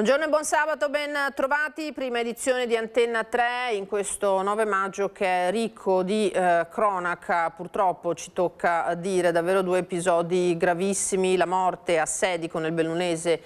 Buongiorno e buon sabato, ben trovati. Prima edizione di Antenna 3 in questo 9 maggio che è ricco di cronaca. Purtroppo ci tocca dire davvero due episodi gravissimi: la morte a Sedico nel Bellunese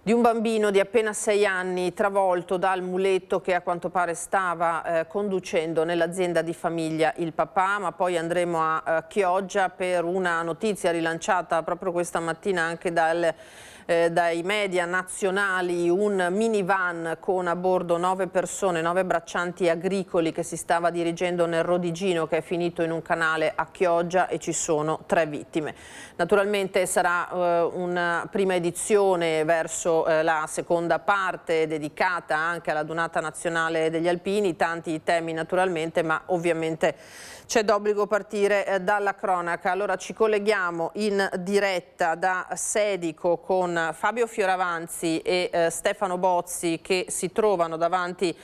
di un bambino di appena 6 anni travolto dal muletto che a quanto pare stava conducendo nell'azienda di famiglia il papà. Ma poi andremo a Chioggia per una notizia rilanciata proprio questa mattina anche dai media nazionali: un minivan con a bordo 9 persone, 9 braccianti agricoli, che si stava dirigendo nel Rodigino, che è finito in un canale a Chioggia, e ci sono 3 vittime. Naturalmente sarà una prima edizione verso la seconda parte dedicata anche alla Donata Nazionale degli Alpini, tanti temi naturalmente, ma ovviamente c'è d'obbligo partire dalla cronaca. Allora ci colleghiamo in diretta da Sedico con Fabio Fioravanzi e Stefano Bozzi, che si trovano davanti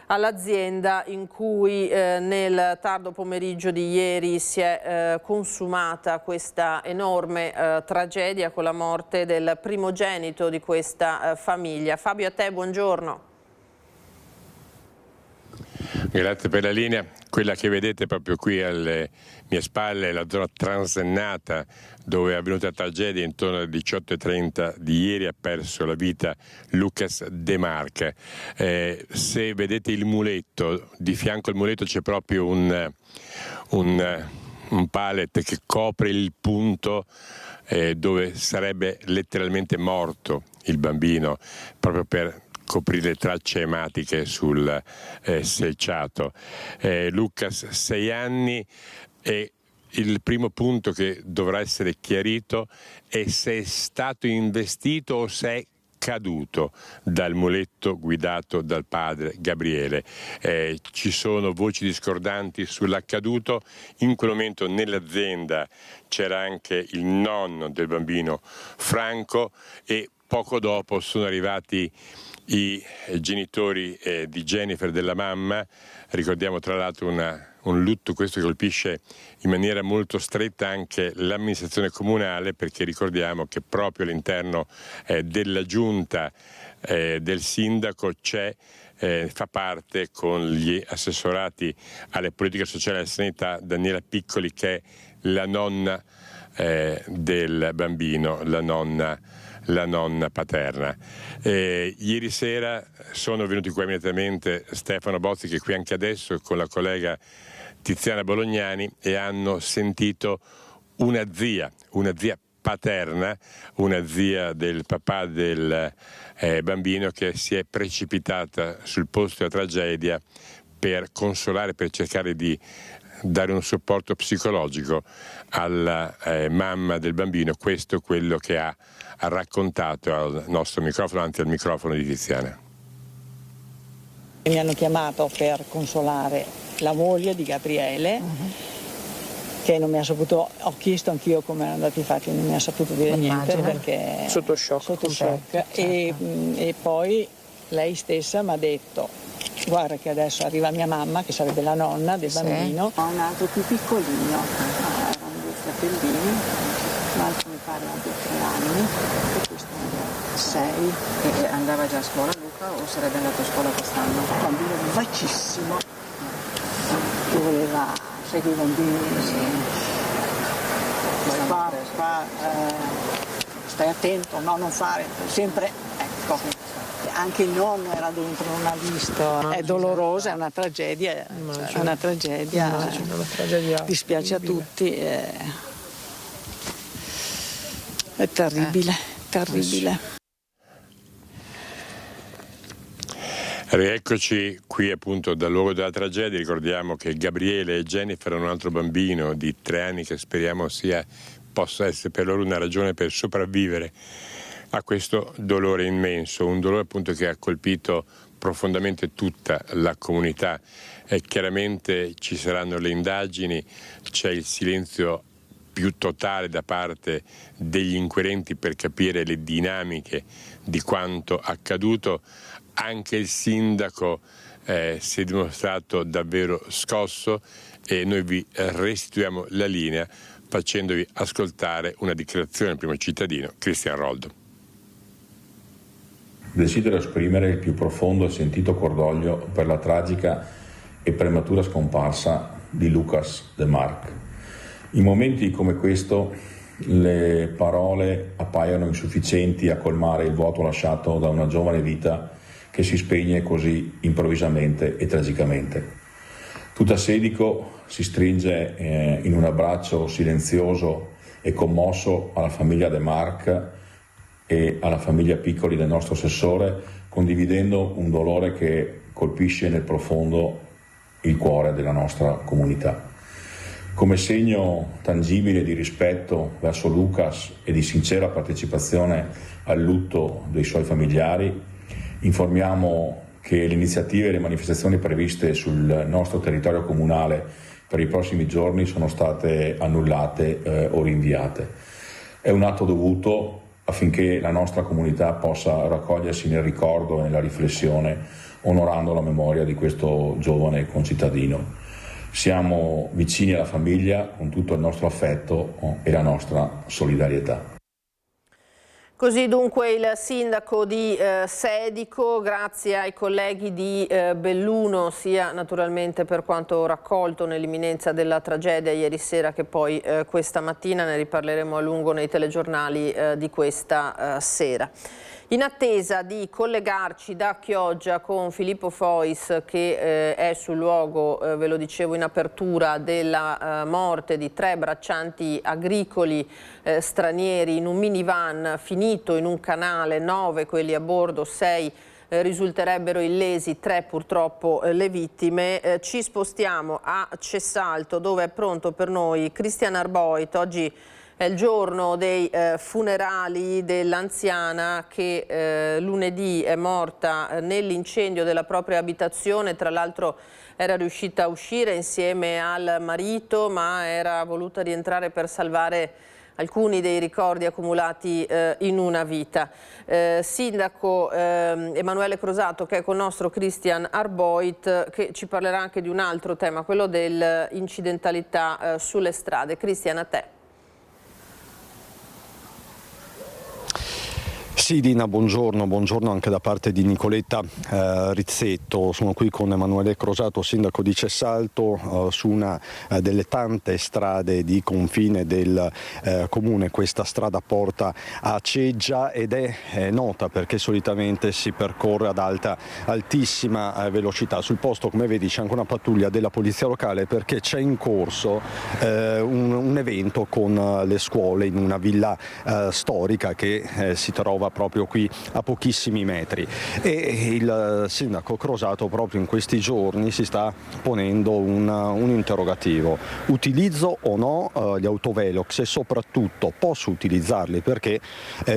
all'azienda in cui nel tardo pomeriggio di ieri si è consumata questa enorme tragedia con la morte del primogenito di questa famiglia. Fabio, a te buongiorno. Grazie per la linea. Quella che vedete proprio qui alle mie spalle è la zona transennata dove è avvenuta la tragedia. Intorno alle 18:30 di ieri ha perso la vita Lucas De Marca. Se vedete il muletto, di fianco al muletto c'è proprio un pallet che copre il punto dove sarebbe letteralmente morto il bambino, proprio per coprire tracce ematiche sul selciato. Lucas, 6 anni, e il primo punto che dovrà essere chiarito è se è stato investito o se è caduto dal muletto guidato dal padre Gabriele. Ci sono voci discordanti sull'accaduto. In quel momento nell'azienda c'era anche il nonno del bambino, Franco, e poco dopo sono arrivati i genitori di Jennifer, della mamma. Ricordiamo tra l'altro un lutto questo che colpisce in maniera molto stretta anche l'amministrazione comunale, perché ricordiamo che proprio all'interno della giunta del sindaco fa parte, con gli assessorati alle politiche sociali e alla sanità, Daniela Piccoli, che è la nonna del bambino, la nonna paterna. Ieri sera sono venuti qua immediatamente Stefano Bozzi, che è qui anche adesso, con la collega Tiziana Bolognani, e hanno sentito una zia paterna, una zia del papà del bambino, che si è precipitata sul posto della tragedia per consolare, per cercare di dare un supporto psicologico alla mamma del bambino. Questo è quello che ha raccontato al nostro microfono, anzi al microfono di Tiziana. Mi hanno chiamato per consolare la moglie di Gabriele, che non mi ha saputo, ho chiesto anch'io come erano andati i fatti, non mi ha saputo dire niente perché sotto shock. Certo. E poi lei stessa mi ha detto: guarda che adesso arriva mia mamma, che sarebbe la nonna del bambino. Ho un altro più piccolino, erano 2 fratellini, l'altro mi pare abbia 3 anni e questo aveva 6. E andava già a scuola Luca o sarebbe andato a scuola quest'anno? Un bambino vivacissimo, che voleva, sai che i bambini stai attento, no, non fare, sempre, ecco. Anche il nonno era dentro, non ha visto. È dolorosa, è una tragedia, è una tragedia, dispiace a tutti, è terribile, terribile. Rieccoci qui appunto dal luogo della tragedia. Ricordiamo che Gabriele e Jennifer hanno un altro bambino di 3 anni che speriamo possa essere per loro una ragione per sopravvivere a questo dolore immenso, un dolore appunto che ha colpito profondamente tutta la comunità. Chiaramente ci saranno le indagini, c'è il silenzio più totale da parte degli inquirenti per capire le dinamiche di quanto accaduto. Anche il sindaco si è dimostrato davvero scosso, e noi vi restituiamo la linea facendovi ascoltare una dichiarazione del primo cittadino, Cristian Roldo. desidero esprimere il più profondo e sentito cordoglio per la tragica e prematura scomparsa di Lucas De March. In momenti come questo le parole appaiono insufficienti a colmare il vuoto lasciato da una giovane vita che si spegne così improvvisamente e tragicamente. Tutta Sedico si stringe in un abbraccio silenzioso e commosso alla famiglia De March e alla famiglia Piccoli del nostro assessore, condividendo un dolore che colpisce nel profondo il cuore della nostra comunità. Come segno tangibile di rispetto verso Lucas e di sincera partecipazione al lutto dei suoi familiari, informiamo che le iniziative e le manifestazioni previste sul nostro territorio comunale per i prossimi giorni sono state annullate o rinviate. È un atto dovuto affinché la nostra comunità possa raccogliersi nel ricordo e nella riflessione, onorando la memoria di questo giovane concittadino. Siamo vicini alla famiglia con tutto il nostro affetto e la nostra solidarietà. Così dunque il sindaco di Sedico, grazie ai colleghi di Belluno, sia naturalmente per quanto raccolto nell'imminenza della tragedia ieri sera che poi questa mattina, ne riparleremo a lungo nei telegiornali di questa sera. In attesa di collegarci da Chioggia con Filippo Fois che è sul luogo, ve lo dicevo in apertura, della morte di 3 braccianti agricoli stranieri in un minivan finito in un canale, 9 quelli a bordo, 6 risulterebbero illesi, 3 purtroppo le vittime. Ci spostiamo a Cessalto dove è pronto per noi Cristian Arboit. Oggi è il giorno dei funerali dell'anziana che lunedì è morta nell'incendio della propria abitazione. Tra l'altro era riuscita a uscire insieme al marito, ma era voluta rientrare per salvare alcuni dei ricordi accumulati in una vita. Sindaco Emanuele Crosato, che è con il nostro Cristian Arboit, che ci parlerà anche di un altro tema, quello dell'incidentalità sulle strade. Cristian, a te. Sì Dina, buongiorno anche da parte di Nicoletta Rizzetto. Sono qui con Emanuele Crosato, sindaco di Cessalto, su una delle tante strade di confine del comune. Questa strada porta a Ceggia ed è nota perché solitamente si percorre ad altissima velocità. Sul posto, come vedi, c'è anche una pattuglia della polizia locale perché c'è in corso un evento con le scuole in una villa storica che si trova proprio qui a pochissimi metri, e il sindaco Crosato proprio in questi giorni si sta ponendo un interrogativo: utilizzo o no gli autovelox e soprattutto posso utilizzarli, perché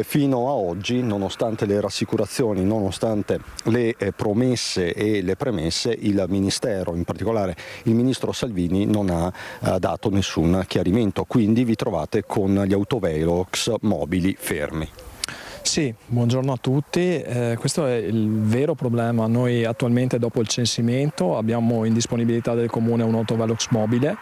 fino a oggi, nonostante le rassicurazioni, nonostante le promesse e le premesse, il Ministero, in particolare il Ministro Salvini, non ha dato nessun chiarimento, quindi vi trovate con gli autovelox mobili fermi. Sì, buongiorno a tutti. Questo è il vero problema. Noi attualmente, dopo il censimento, abbiamo in disponibilità del comune un autovelox mobile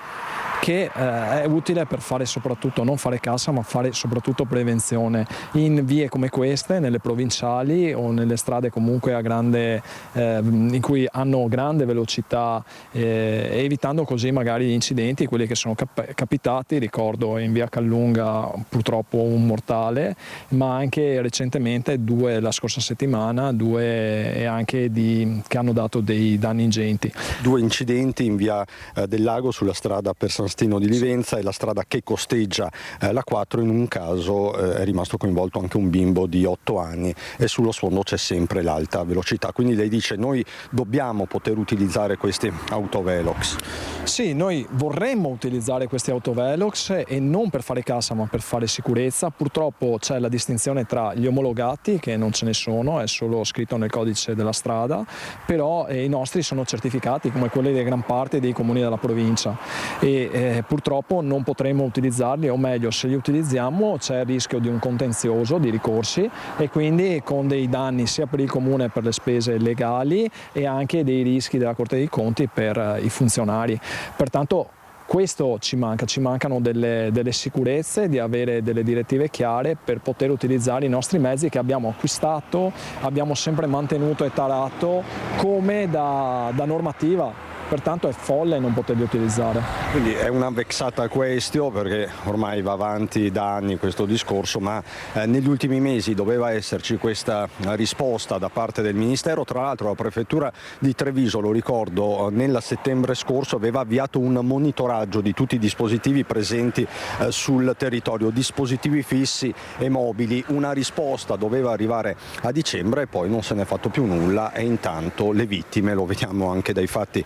che è utile per fare soprattutto, non fare cassa, ma fare soprattutto prevenzione in vie come queste, nelle provinciali o nelle strade comunque a grande, in cui hanno grande velocità, evitando così magari gli incidenti, quelli che sono capitati. Ricordo in via Callunga purtroppo un mortale, ma anche recentemente la scorsa settimana, 2 anche che hanno dato dei danni ingenti. 2 incidenti in via del Lago sulla strada per San Stino di Livenza e la strada che costeggia la 4. In un caso è rimasto coinvolto anche un bimbo di 8 anni e sullo sfondo c'è sempre l'alta velocità. Quindi lei dice: noi dobbiamo poter utilizzare questi autovelox. Sì, noi vorremmo utilizzare questi autovelox e non per fare cassa ma per fare sicurezza. Purtroppo c'è la distinzione tra gli omologati, che non ce ne sono, è solo scritto nel codice della strada, però i nostri sono certificati come quelli di gran parte dei comuni della provincia e purtroppo non potremo utilizzarli, o meglio, se li utilizziamo c'è il rischio di un contenzioso, di ricorsi, e quindi con dei danni sia per il comune per le spese legali e anche dei rischi della Corte dei Conti per i funzionari. Pertanto Questo ci mancano delle sicurezze, di avere delle direttive chiare per poter utilizzare i nostri mezzi che abbiamo acquistato, abbiamo sempre mantenuto e tarato come da normativa. Pertanto è folle non poterli utilizzare. Quindi è una vexata question, perché ormai va avanti da anni questo discorso, ma negli ultimi mesi doveva esserci questa risposta da parte del Ministero. Tra l'altro la Prefettura di Treviso, lo ricordo, nel settembre scorso aveva avviato un monitoraggio di tutti i dispositivi presenti sul territorio, dispositivi fissi e mobili. Una risposta doveva arrivare a dicembre e poi non se n'è fatto più nulla, e intanto le vittime, lo vediamo anche dai fatti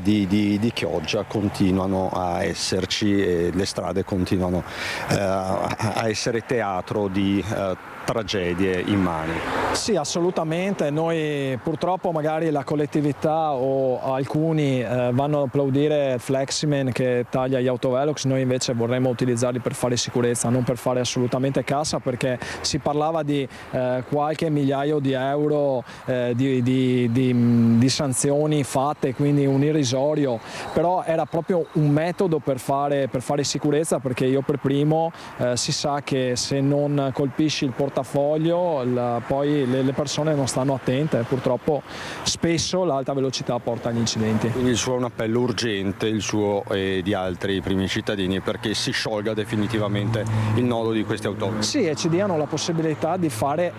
di Chioggia, continuano a esserci e le strade continuano a essere teatro di tragedie immani. Sì, assolutamente. Noi purtroppo magari la collettività o alcuni vanno ad applaudire Fleximan che taglia gli autovelox, noi invece vorremmo utilizzarli per fare sicurezza, non per fare assolutamente cassa, perché si parlava di qualche migliaio di euro di sanzioni fatte, quindi un irrisorio, però era proprio un metodo per fare sicurezza, perché io per primo si sa che se non colpisci il portafoglio poi le persone non stanno attente, purtroppo spesso l'alta velocità porta agli incidenti. Quindi il suo è un appello urgente, il suo e di altri primi cittadini, perché si sciolga definitivamente il nodo di questi autovelox. Sì, e ci diano la possibilità di fare,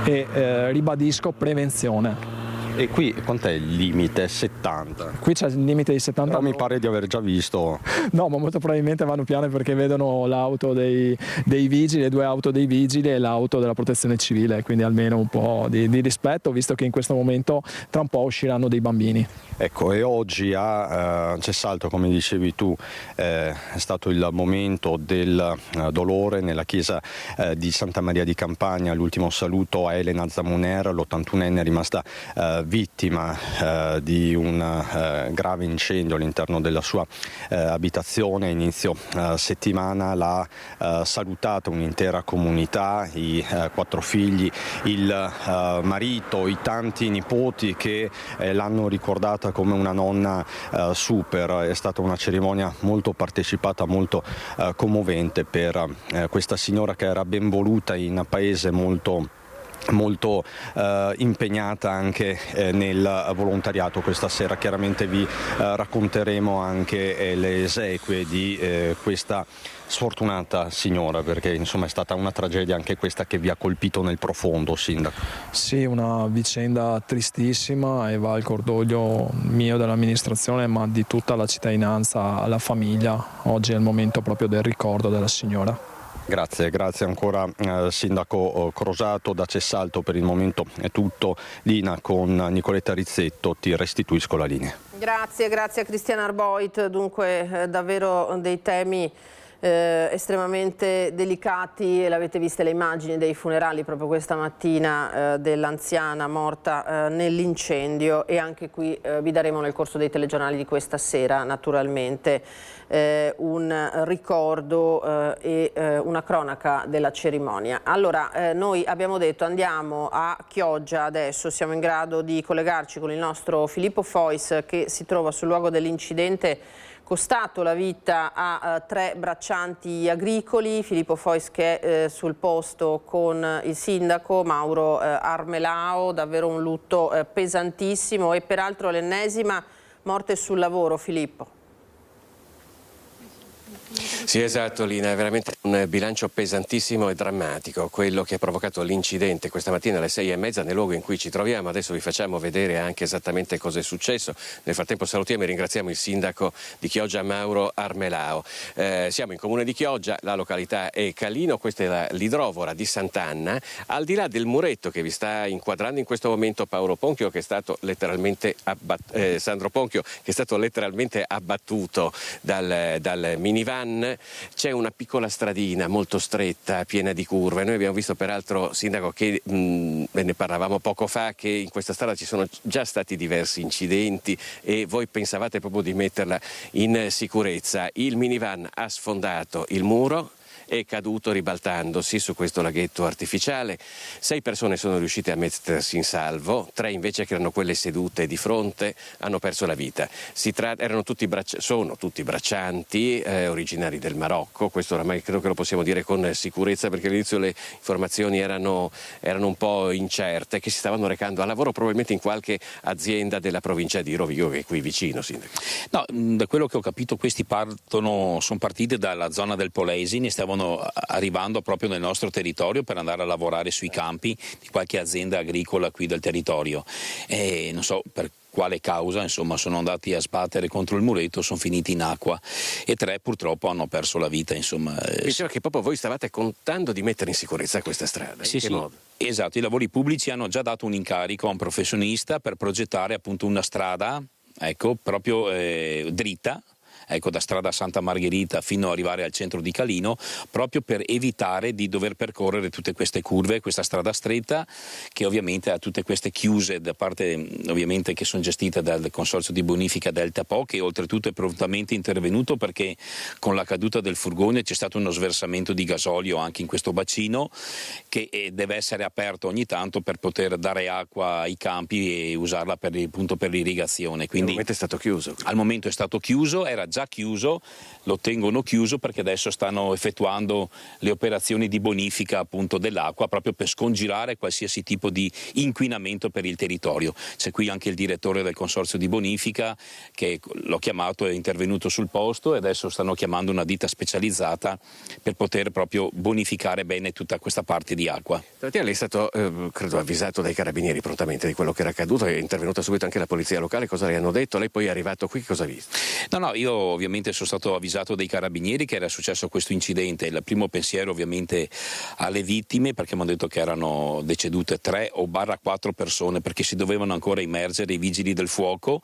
ribadisco, prevenzione. E qui quant'è il limite? 70? Qui c'è il limite di 70. Però mi pare di aver già visto. No, ma molto probabilmente vanno piane perché vedono l'auto dei vigili, le due auto dei vigili e l'auto della protezione civile, quindi almeno un po' di rispetto, visto che in questo momento tra un po' usciranno dei bambini. Ecco, e oggi a Cessalto, come dicevi tu, è stato il momento del dolore nella chiesa di Santa Maria di Campagna. L'ultimo saluto a Elena Zamuner, l'81enne rimasta vittima di un grave incendio all'interno della sua abitazione. Inizio settimana l'ha salutata un'intera comunità, i 4 figli, il marito, i tanti nipoti che l'hanno ricordata come una nonna super. È stata una cerimonia molto partecipata, molto commovente per questa signora che era ben voluta in paese, molto impegnata anche nel volontariato. Questa sera chiaramente vi racconteremo anche le esequie di questa sfortunata signora, perché insomma è stata una tragedia anche questa che vi ha colpito nel profondo, Sindaco. Sì, una vicenda tristissima, e va al cordoglio mio, dell'amministrazione, ma di tutta la cittadinanza, alla famiglia. Oggi è il momento proprio del ricordo della signora. Grazie ancora Sindaco Crosato. Da Cessalto per il momento è tutto. Lina, con Nicoletta Rizzetto ti restituisco la linea. Grazie a Cristiana Arboit. Dunque davvero dei temi estremamente delicati, e l'avete viste le immagini dei funerali proprio questa mattina dell'anziana morta nell'incendio, e anche qui vi daremo nel corso dei telegiornali di questa sera naturalmente un ricordo e una cronaca della cerimonia. Allora noi abbiamo detto andiamo a Chioggia adesso, siamo in grado di collegarci con il nostro Filippo Fois che si trova sul luogo dell'incidente costato la vita a 3 braccianti agricoli. Filippo Fois che è sul posto con il sindaco Mauro Armelao. Davvero un lutto pesantissimo, e peraltro l'ennesima morte sul lavoro, Filippo. Sì, esatto Lina, è veramente un bilancio pesantissimo e drammatico quello che ha provocato l'incidente questa mattina alle 6:30 nel luogo in cui ci troviamo. Adesso vi facciamo vedere anche esattamente cosa è successo. Nel frattempo salutiamo e ringraziamo il sindaco di Chioggia Mauro Armelao. Siamo in comune di Chioggia, la località è Calino, questa è l'idrovora di Sant'Anna, al di là del muretto che vi sta inquadrando in questo momento Paolo Ponchio, che è stato letteralmente Sandro Ponchio, che è stato letteralmente abbattuto dal minivan. C'è una piccola stradina molto stretta, piena di curve. Noi abbiamo visto peraltro, sindaco, che ne parlavamo poco fa, che in questa strada ci sono già stati diversi incidenti e voi pensavate proprio di metterla in sicurezza. Il minivan ha sfondato il muro è caduto ribaltandosi su questo laghetto artificiale. 6 persone sono riuscite a mettersi in salvo, 3 invece, che erano quelle sedute di fronte, hanno perso la vita. Sono tutti braccianti, originari del Marocco. Questo oramai credo che lo possiamo dire con sicurezza, perché all'inizio le informazioni erano un po' incerte, che si stavano recando a lavoro probabilmente in qualche azienda della provincia di Rovigo, che è qui vicino, Sindaco. No, da quello che ho capito questi sono partiti dalla zona del Polesine e stavano arrivando proprio nel nostro territorio per andare a lavorare sui campi di qualche azienda agricola qui del territorio. E non so per quale causa, insomma, sono andati a sbattere contro il muretto, sono finiti in acqua e 3 purtroppo hanno perso la vita, insomma. Diceva che proprio voi stavate contando di mettere in sicurezza questa strada. Sì, in che modo? Esatto, i lavori pubblici hanno già dato un incarico a un professionista per progettare appunto una strada, ecco, proprio dritta, ecco, da strada Santa Margherita fino ad arrivare al centro di Calino, proprio per evitare di dover percorrere tutte queste curve, questa strada stretta che ovviamente ha tutte queste chiuse da parte ovviamente che sono gestite dal Consorzio di Bonifica Delta Po, che oltretutto è prontamente intervenuto perché con la caduta del furgone c'è stato uno sversamento di gasolio anche in questo bacino che deve essere aperto ogni tanto per poter dare acqua ai campi e usarla per l'irrigazione. Quindi, al momento è stato chiuso. Al momento è stato chiuso, era già chiuso, lo tengono chiuso perché adesso stanno effettuando le operazioni di bonifica appunto dell'acqua proprio per scongirare qualsiasi tipo di inquinamento per il territorio. C'è qui anche il direttore del Consorzio di Bonifica che l'ho chiamato, è intervenuto sul posto e adesso stanno chiamando una ditta specializzata per poter proprio bonificare bene tutta questa parte di acqua. Stamattina lei è stato, credo, avvisato dai carabinieri prontamente di quello che era accaduto, è intervenuta subito anche la polizia locale, cosa le hanno detto? Lei poi è arrivato qui, cosa ha visto? No, io ovviamente sono stato avvisato dai carabinieri che era successo questo incidente. Il primo pensiero ovviamente alle vittime, perché mi hanno detto che erano decedute 3 o 4 persone perché si dovevano ancora immergere i vigili del fuoco,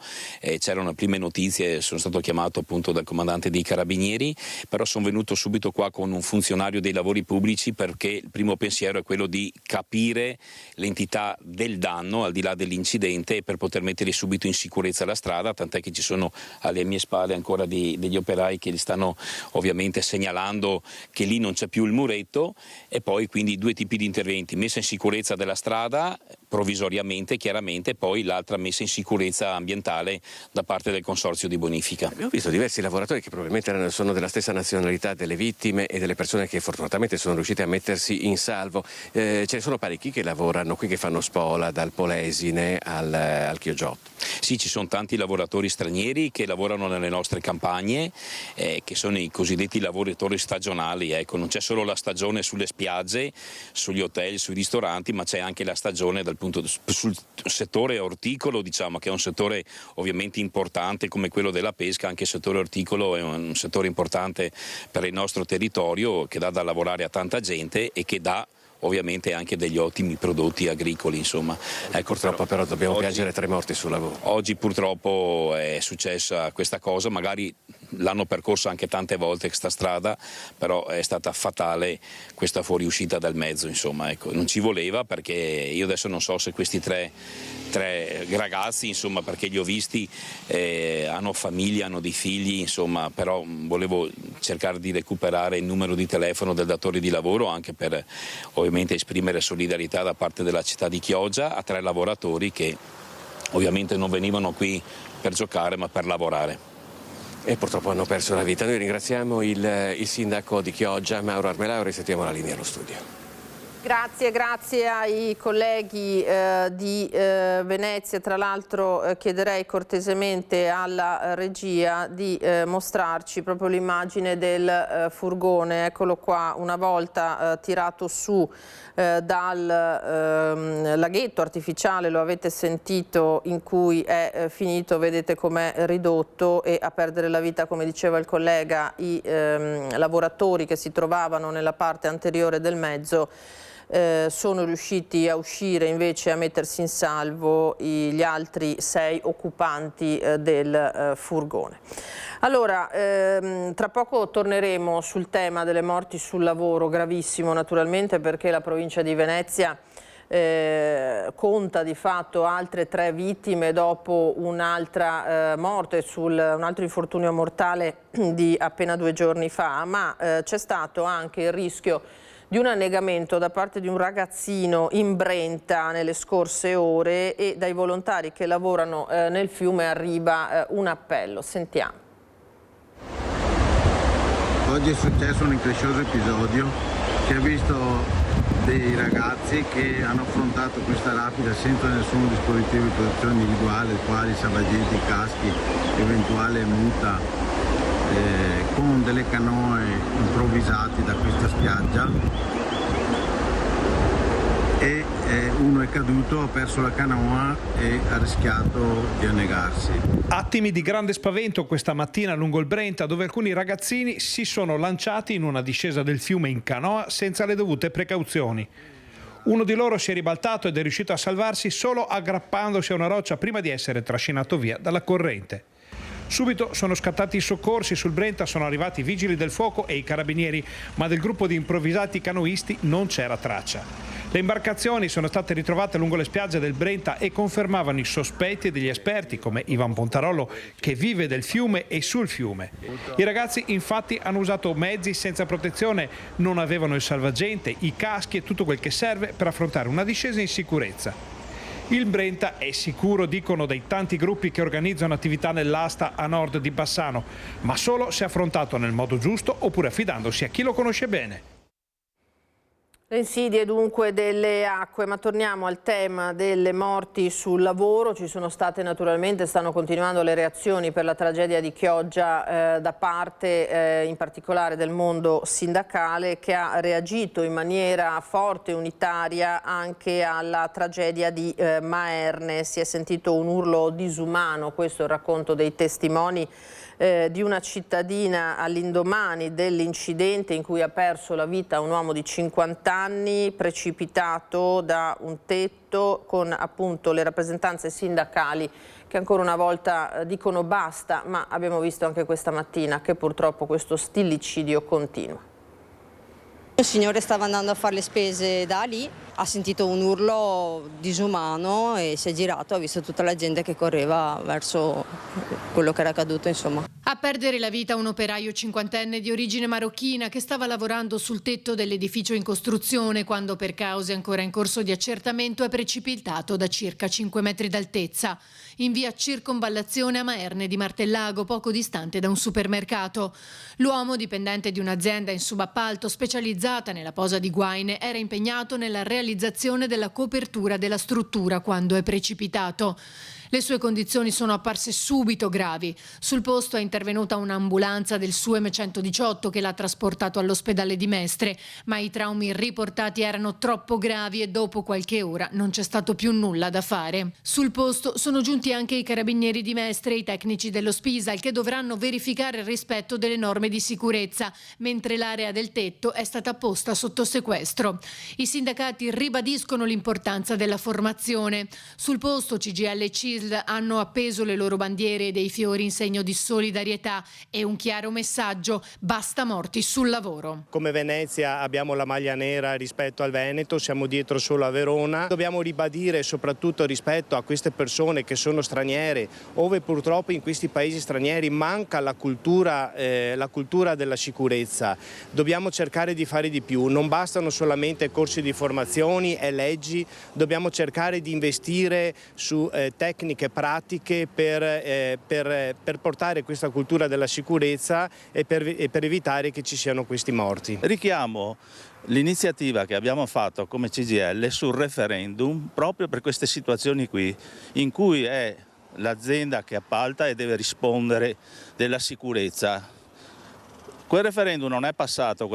c'erano prime notizie, sono stato chiamato appunto dal comandante dei carabinieri, però sono venuto subito qua con un funzionario dei lavori pubblici perché il primo pensiero è quello di capire l'entità del danno al di là dell'incidente per poter mettere subito in sicurezza la strada, tant'è che ci sono alle mie spalle ancora degli operai che li stanno ovviamente segnalando che lì non c'è più il muretto, e poi quindi 2 tipi di interventi: messa in sicurezza della strada provvisoriamente chiaramente, e poi l'altra messa in sicurezza ambientale da parte del Consorzio di Bonifica. Abbiamo visto diversi lavoratori che probabilmente sono della stessa nazionalità delle vittime e delle persone che fortunatamente sono riuscite a mettersi in salvo. Ce ne sono parecchi che lavorano qui, che fanno spola dal Polesine al Chioggiotto. Sì, ci sono tanti lavoratori stranieri che lavorano nelle nostre campagne, che sono i cosiddetti lavoratori stagionali. Ecco, non c'è solo la stagione sulle spiagge, sugli hotel, sui ristoranti, ma c'è anche la stagione sul settore orticolo, diciamo, che è un settore ovviamente importante come quello della pesca. Anche il settore orticolo è un settore importante per il nostro territorio, che dà da lavorare a tanta gente e che dà ovviamente anche degli ottimi prodotti agricoli, insomma. Ecco, purtroppo però dobbiamo piangere 3 morti sul lavoro. Oggi purtroppo è successa questa cosa, magari l'hanno percorsa anche tante volte questa strada, però è stata fatale questa fuoriuscita dal mezzo, insomma, ecco. Non ci voleva, perché io adesso non so se questi tre ragazzi, insomma, perché li ho visti, hanno famiglia, hanno dei figli, insomma, però volevo cercare di recuperare il numero di telefono del datore di lavoro, anche per ovviamente esprimere solidarietà da parte della città di Chioggia a 3 lavoratori che ovviamente non venivano qui per giocare ma per lavorare. E purtroppo hanno perso la vita. Noi ringraziamo il sindaco di Chioggia, Mauro Armelao, risentiamo la linea allo studio. Grazie ai colleghi di Venezia. Tra l'altro chiederei cortesemente alla regia di mostrarci proprio l'immagine del furgone. Eccolo qua, una volta tirato su dal laghetto artificiale, lo avete sentito, in cui è finito, vedete com'è ridotto, e a perdere la vita, come diceva il collega, i lavoratori che si trovavano nella parte anteriore del mezzo. Sono riusciti a uscire invece, a mettersi in salvo gli altri 6 occupanti del furgone. Allora, tra poco torneremo sul tema delle morti sul lavoro, gravissimo naturalmente, perché la provincia di Venezia conta di fatto altre 3 vittime dopo un'altra morte un altro infortunio mortale di appena 2 giorni fa, ma c'è stato anche il rischio di un annegamento da parte di un ragazzino in Brenta nelle scorse ore, e dai volontari che lavorano nel fiume arriva un appello. Sentiamo. Oggi è successo un increscioso episodio che ha visto dei ragazzi che hanno affrontato questa rapida senza nessun dispositivo di protezione individuale, quali salvagenti, caschi, eventuale muta, con delle canoe improvvisate da questa spiaggia, e uno è caduto, ha perso la canoa e ha rischiato di annegarsi. Attimi di grande spavento questa mattina lungo il Brenta, dove alcuni ragazzini si sono lanciati in una discesa del fiume in canoa senza le dovute precauzioni. Uno di loro si è ribaltato ed è riuscito a salvarsi solo aggrappandosi a una roccia prima di essere trascinato via dalla corrente. Subito sono scattati i soccorsi, sul Brenta sono arrivati i vigili del fuoco e i carabinieri, ma del gruppo di improvvisati canoisti non c'era traccia. Le imbarcazioni sono state ritrovate lungo le spiagge del Brenta e confermavano i sospetti degli esperti come Ivan Pontarollo, che vive del fiume e sul fiume. I ragazzi infatti hanno usato mezzi senza protezione, non avevano il salvagente, i caschi e tutto quel che serve per affrontare una discesa in sicurezza. Il Brenta è sicuro, dicono, dei tanti gruppi che organizzano attività nell'asta a nord di Bassano, ma solo se affrontato nel modo giusto oppure affidandosi a chi lo conosce bene. Le insidie dunque delle acque, ma torniamo al tema delle morti sul lavoro. Ci sono state naturalmente, stanno continuando le reazioni per la tragedia di Chioggia da parte in particolare del mondo sindacale, che ha reagito in maniera forte e unitaria anche alla tragedia di Maerne. Si è sentito un urlo disumano, questo è il racconto dei testimoni di una cittadina all'indomani dell'incidente in cui ha perso la vita un uomo di 50 anni precipitato da un tetto, con appunto le rappresentanze sindacali che ancora una volta dicono basta, ma abbiamo visto anche questa mattina che purtroppo questo stillicidio continua. Il signore stava andando a fare le spese da lì, ha sentito un urlo disumano e si è girato, ha visto tutta la gente che correva verso quello che era accaduto, insomma. A perdere la vita un operaio 50enne di origine marocchina che stava lavorando sul tetto dell'edificio in costruzione quando, per cause ancora in corso di accertamento, è precipitato da circa 5 metri d'altezza in via Circonvallazione a Maerne di Martellago, poco distante da un supermercato. L'uomo, dipendente di un'azienda in subappalto specializzata nella posa di guaine, era impegnato nella realizzazione della copertura della struttura quando è precipitato. Le sue condizioni sono apparse subito gravi. Sul posto è intervenuta un'ambulanza del SUEM 118 che l'ha trasportato all'ospedale di Mestre, ma i traumi riportati erano troppo gravi e dopo qualche ora non c'è stato più nulla da fare. Sul posto sono giunti anche i carabinieri di Mestre e i tecnici dello Spisal che dovranno verificare il rispetto delle norme di sicurezza, mentre l'area del tetto è stata posta sotto sequestro. I sindacati ribadiscono l'importanza della formazione. Sul posto CGIL e CISL hanno appeso le loro bandiere e dei fiori in segno di solidarietà e un chiaro messaggio: basta morti sul lavoro. Come Venezia abbiamo la maglia nera rispetto al Veneto, siamo dietro solo a Verona. Dobbiamo ribadire soprattutto rispetto a queste persone che sono straniere, ove purtroppo in questi paesi stranieri manca la cultura della sicurezza. Dobbiamo cercare di fare di più, non bastano solamente corsi di formazioni e leggi, dobbiamo cercare di investire su tecniche pratiche per portare questa cultura della sicurezza e per evitare che ci siano questi morti. Richiamo l'iniziativa che abbiamo fatto come CGIL sul referendum proprio per queste situazioni qui, in cui è l'azienda che appalta e deve rispondere della sicurezza. Quel referendum non è passato,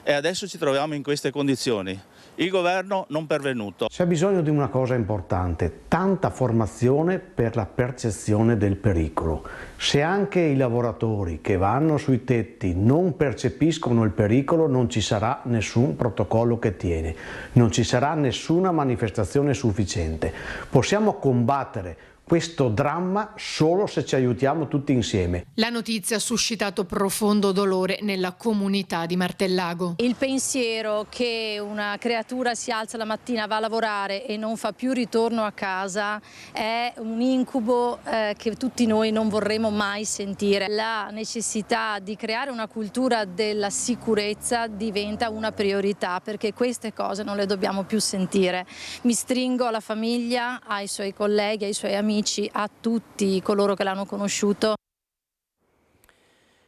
e adesso ci troviamo in queste condizioni. Il governo non pervenuto. C'è bisogno di una cosa importante, tanta formazione per la percezione del pericolo. Se anche i lavoratori che vanno sui tetti non percepiscono il pericolo, non ci sarà nessun protocollo che tiene, non ci sarà nessuna manifestazione sufficiente. Possiamo combattere questo dramma solo se ci aiutiamo tutti insieme. La notizia ha suscitato profondo dolore nella comunità di Martellago. Il pensiero che una creatura si alza la mattina, va a lavorare e non fa più ritorno a casa è un incubo che tutti noi non vorremmo mai sentire. La necessità di creare una cultura della sicurezza diventa una priorità, perché queste cose non le dobbiamo più sentire. Mi stringo alla famiglia, ai suoi colleghi, ai suoi amici, a tutti coloro che l'hanno conosciuto.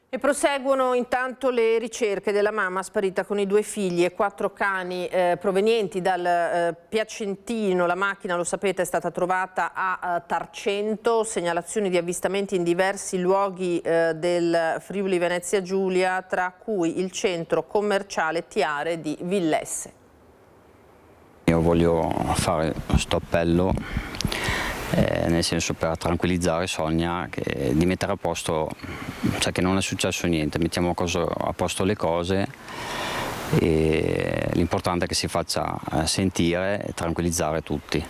E proseguono intanto le ricerche della mamma sparita con i 2 figli e 4 cani provenienti dal Piacentino. La macchina, lo sapete, è stata trovata a Tarcento. Segnalazioni di avvistamenti in diversi luoghi del Friuli Venezia Giulia, tra cui il centro commerciale Tiare di Villesse. Io voglio fare questo appello nel senso per tranquillizzare Sonia, di mettere a posto, cioè che non è successo niente, mettiamo a posto le cose e l'importante è che si faccia sentire e tranquillizzare tutti.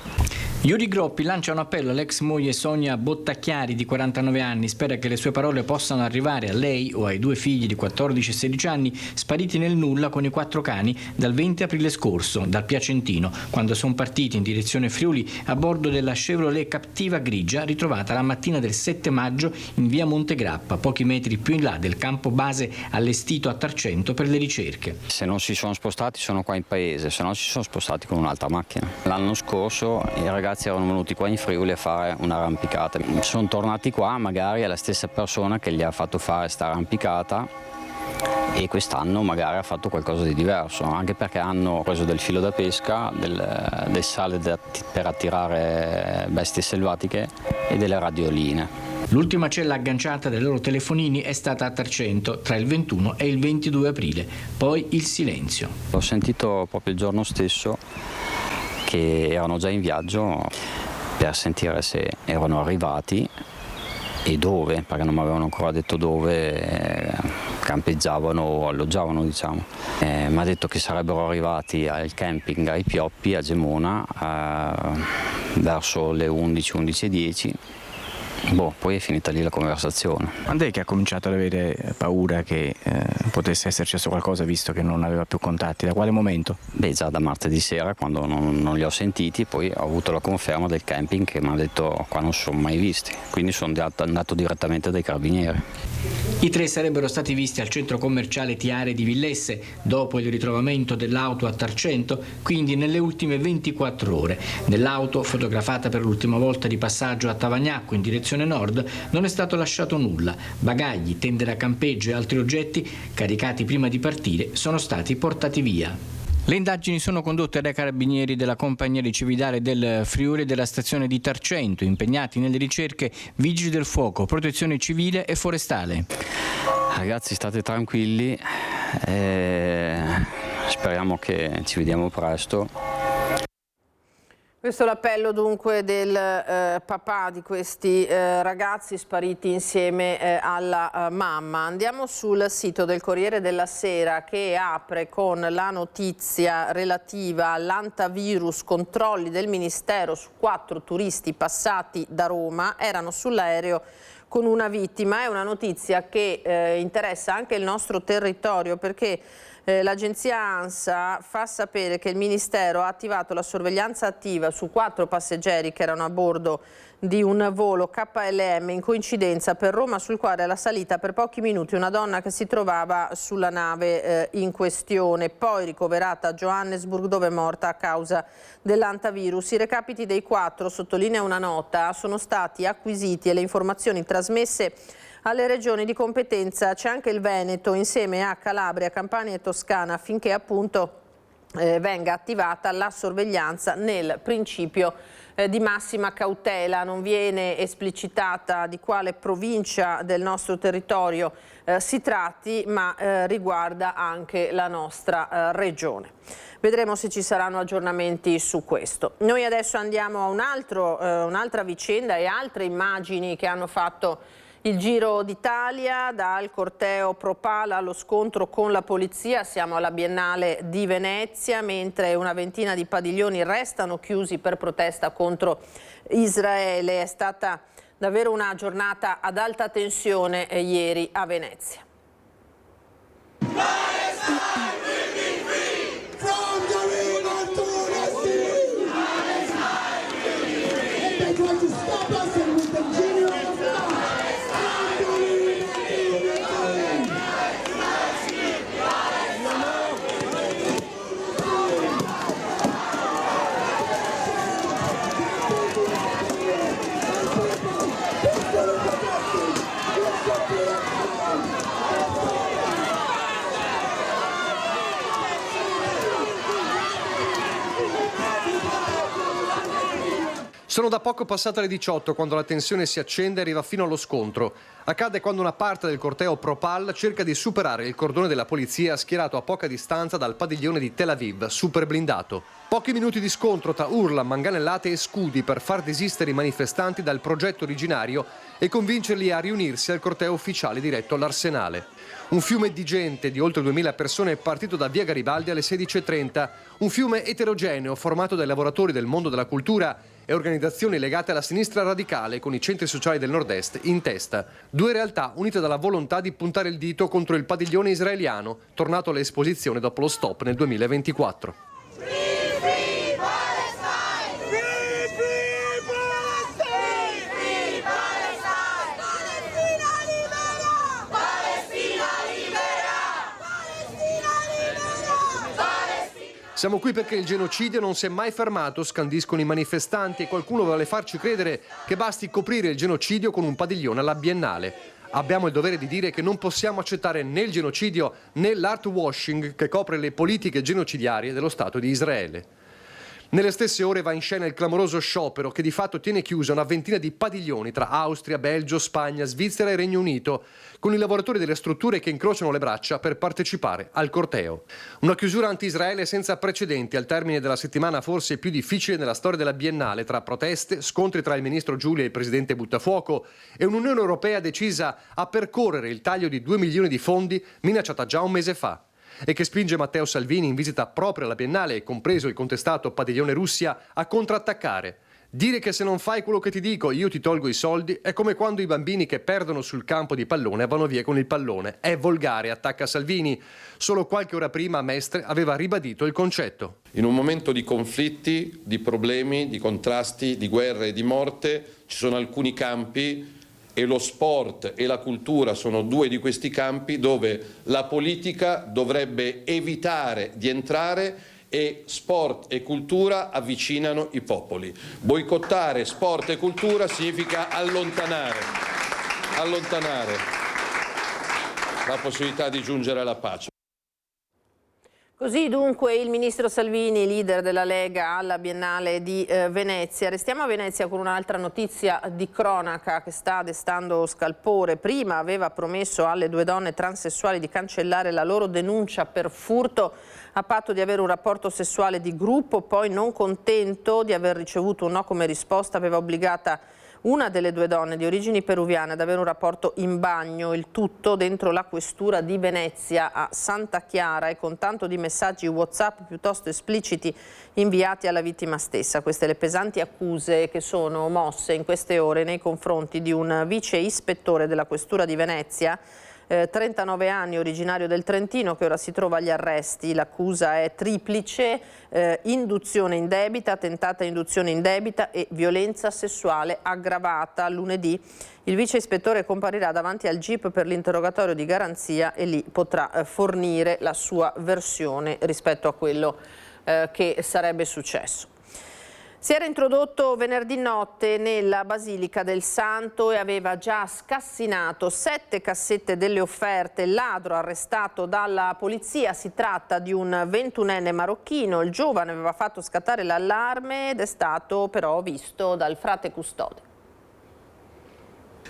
Yuri Groppi lancia un appello all'ex moglie Sonia Bottacchiari di 49 anni, spera che le sue parole possano arrivare a lei o ai 2 figli di 14 e 16 anni spariti nel nulla con i 4 cani dal 20 aprile scorso dal Piacentino, quando sono partiti in direzione Friuli a bordo della Chevrolet Captiva grigia ritrovata la mattina del 7 maggio in via Montegrappa, pochi metri più in là del campo base allestito a Tarcento per le ricerche. Se non si sono spostati sono qua in paese, se no si sono spostati con un'altra macchina. L'anno scorso i ragazzi erano venuti qua in Friuli a fare un'arrampicata. Sono tornati qua, magari è la stessa persona che gli ha fatto fare sta arrampicata e quest'anno magari ha fatto qualcosa di diverso, anche perché hanno preso del filo da pesca, del sale per attirare bestie selvatiche e delle radioline. L'ultima cella agganciata dai loro telefonini è stata a Tarcento tra il 21 e il 22 aprile, poi il silenzio. L'ho sentito proprio il giorno stesso che erano già in viaggio per sentire se erano arrivati e dove, perché non mi avevano ancora detto dove campeggiavano o alloggiavano, diciamo. Mi ha detto che sarebbero arrivati al camping ai Pioppi a Gemona verso le 11:10. Poi è finita lì la conversazione. Quando è che ha cominciato ad avere paura che potesse esserci qualcosa, visto che non aveva più contatti? Da quale momento? Già da martedì sera, quando non li ho sentiti, poi ho avuto la conferma del camping che mi ha detto qua non sono mai visti, quindi sono andato direttamente dai carabinieri. I 3 sarebbero stati visti al centro commerciale Tiare di Villesse dopo il ritrovamento dell'auto a Tarcento, quindi nelle ultime 24 ore. Nell'auto, fotografata per l'ultima volta di passaggio a Tavagnacco in direzione nord, non è stato lasciato nulla. Bagagli, tende da campeggio e altri oggetti, caricati prima di partire, sono stati portati via. Le indagini sono condotte dai carabinieri della Compagnia di Cividale del Friuli e della stazione di Tarcento, impegnati nelle ricerche Vigili del Fuoco, Protezione Civile e Forestale. Ragazzi, state tranquilli, speriamo che ci vediamo presto. Questo è l'appello dunque del papà di questi ragazzi spariti insieme alla mamma. Andiamo sul sito del Corriere della Sera, che apre con la notizia relativa all'antivirus, controlli del Ministero su 4 turisti passati da Roma, erano sull'aereo con una vittima. È una notizia che interessa anche il nostro territorio, perché l'agenzia ANSA fa sapere che il Ministero ha attivato la sorveglianza attiva su 4 passeggeri che erano a bordo di un volo KLM in coincidenza per Roma, sul quale alla salita per pochi minuti una donna che si trovava sulla nave in questione, poi ricoverata a Johannesburg, dove è morta a causa dell'antivirus. I recapiti dei 4, sottolinea una nota, sono stati acquisiti e le informazioni trasmesse alle regioni di competenza. C'è anche il Veneto insieme a Calabria, Campania e Toscana, affinché appunto venga attivata la sorveglianza nel principio di massima cautela. Non viene esplicitata di quale provincia del nostro territorio si tratti, ma riguarda anche la nostra regione. Vedremo se ci saranno aggiornamenti su questo. Noi adesso andiamo a un'altra vicenda e altre immagini che hanno fatto Il Giro d'Italia, dal corteo Pro Pala allo scontro con la polizia. Siamo alla Biennale di Venezia, mentre una ventina di padiglioni restano chiusi per protesta contro Israele. È stata davvero una giornata ad alta tensione ieri a Venezia. Sono da poco passate le 18 quando la tensione si accende e arriva fino allo scontro. Accade quando una parte del corteo Pro Pal cerca di superare il cordone della polizia schierato a poca distanza dal padiglione di Tel Aviv, super blindato. Pochi minuti di scontro tra urla, manganellate e scudi per far desistere i manifestanti dal progetto originario e convincerli a riunirsi al corteo ufficiale diretto all'Arsenale. Un fiume di gente di oltre 2000 persone è partito da via Garibaldi alle 16:30, un fiume eterogeneo formato dai lavoratori del mondo della cultura e organizzazioni legate alla sinistra radicale con i centri sociali del nord-est in testa. Due realtà unite dalla volontà di puntare il dito contro il padiglione israeliano, tornato all'esposizione dopo lo stop nel 2024. Siamo qui perché il genocidio non si è mai fermato, scandiscono i manifestanti, e qualcuno vuole farci credere che basti coprire il genocidio con un padiglione alla Biennale. Abbiamo il dovere di dire che non possiamo accettare né il genocidio né l'art washing che copre le politiche genocidiarie dello Stato di Israele. Nelle stesse ore va in scena il clamoroso sciopero che di fatto tiene chiusa una ventina di padiglioni tra Austria, Belgio, Spagna, Svizzera e Regno Unito, con i lavoratori delle strutture che incrociano le braccia per partecipare al corteo. Una chiusura anti-Israele senza precedenti al termine della settimana forse più difficile nella storia della Biennale, tra proteste, scontri tra il ministro Giulia e il presidente Buttafuoco e un'Unione Europea decisa a percorrere il taglio di 2 milioni di fondi minacciata già un mese fa, e che spinge Matteo Salvini in visita proprio alla Biennale, compreso il contestato padiglione Russia, a contrattaccare. Dire che se non fai quello che ti dico io ti tolgo i soldi è come quando i bambini che perdono sul campo di pallone vanno via con il pallone. È volgare, attacca Salvini. Solo qualche ora prima Mestre aveva ribadito il concetto. In un momento di conflitti, di problemi, di contrasti, di guerre e di morte, ci sono alcuni campi, e lo sport e la cultura sono due di questi campi dove la politica dovrebbe evitare di entrare, e sport e cultura avvicinano i popoli. Boicottare sport e cultura significa allontanare la possibilità di giungere alla pace. Così dunque il ministro Salvini, leader della Lega alla Biennale di Venezia. Restiamo a Venezia con un'altra notizia di cronaca che sta destando scalpore. Prima aveva promesso alle 2 donne transessuali di cancellare la loro denuncia per furto a patto di avere un rapporto sessuale di gruppo, poi non contento di aver ricevuto un no come risposta aveva obbligata una delle 2 donne di origini peruviane ad avere un rapporto in bagno, il tutto dentro la questura di Venezia a Santa Chiara e con tanto di messaggi WhatsApp piuttosto espliciti inviati alla vittima stessa. Queste le pesanti accuse che sono mosse in queste ore nei confronti di un vice ispettore della questura di Venezia, 39 anni, originario del Trentino, che ora si trova agli arresti. L'accusa è triplice: induzione indebita, tentata induzione indebita e violenza sessuale aggravata. Lunedì il vice ispettore comparirà davanti al GIP per l'interrogatorio di garanzia e lì potrà fornire la sua versione rispetto a quello che sarebbe successo. Si era introdotto venerdì notte nella Basilica del Santo e aveva già scassinato 7 cassette delle offerte. Il ladro arrestato dalla polizia, si tratta di un 21enne marocchino. Il giovane aveva fatto scattare l'allarme ed è stato però visto dal frate custode.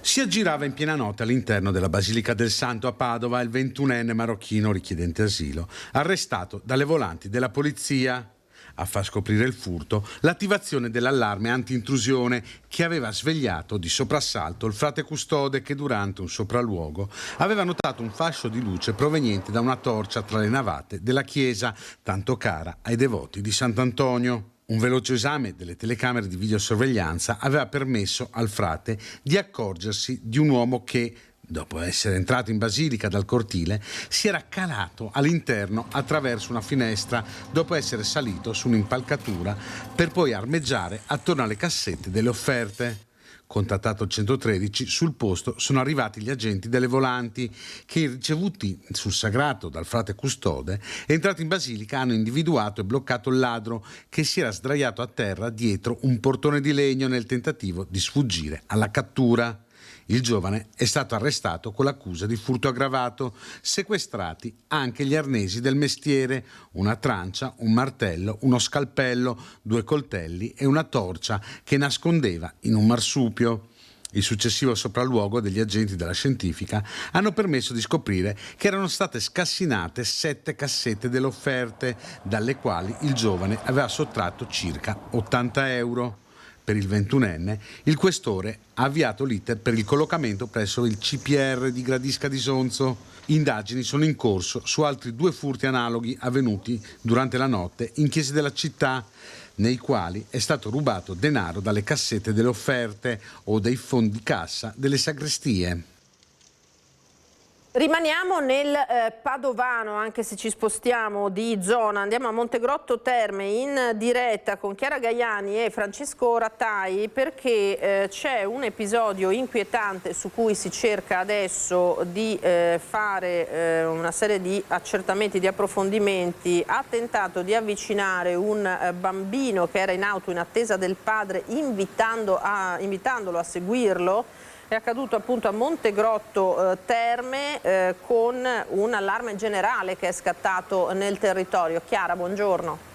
Si aggirava in piena notte all'interno della Basilica del Santo a Padova il 21enne marocchino richiedente asilo, arrestato dalle volanti della polizia. a far scoprire il furto l'attivazione dell'allarme anti-intrusione che aveva svegliato di soprassalto il frate custode che durante un sopralluogo aveva notato un fascio di luce proveniente da una torcia tra le navate della chiesa tanto cara ai devoti di Sant'Antonio. Un veloce esame delle telecamere di videosorveglianza aveva permesso al frate di accorgersi di un uomo che, dopo essere entrato in basilica dal cortile, si era calato all'interno attraverso una finestra dopo essere salito su un'impalcatura per poi armeggiare attorno alle cassette delle offerte. Contattato il 113, sul posto sono arrivati gli agenti delle volanti che, ricevuti sul sagrato dal frate custode, entrati in basilica hanno individuato e bloccato il ladro che si era sdraiato a terra dietro un portone di legno nel tentativo di sfuggire alla cattura. Il giovane è stato arrestato con l'accusa di furto aggravato, sequestrati anche gli arnesi del mestiere, una trancia, un martello, uno scalpello, 2 coltelli e una torcia che nascondeva in un marsupio. Il successivo sopralluogo degli agenti della scientifica hanno permesso di scoprire che erano state scassinate 7 cassette delle offerte, dalle quali il giovane aveva sottratto circa 80 euro. Per il 21enne, il questore ha avviato l'iter per il collocamento presso il CPR di Gradisca di Sonzo. Indagini sono in corso su altri 2 furti analoghi avvenuti durante la notte in chiese della città, nei quali è stato rubato denaro dalle cassette delle offerte o dai fondi cassa delle sagrestie. Rimaniamo nel padovano, anche se ci spostiamo di zona, andiamo a Montegrotto Terme in diretta con Chiara Gaiani e Francesco Rattai, perché c'è un episodio inquietante su cui si cerca adesso di fare una serie di accertamenti, di approfondimenti. Ha tentato di avvicinare un bambino che era in auto in attesa del padre, invitandolo a seguirlo. È accaduto appunto a Montegrotto Terme con un allarme generale che è scattato nel territorio. Chiara, buongiorno.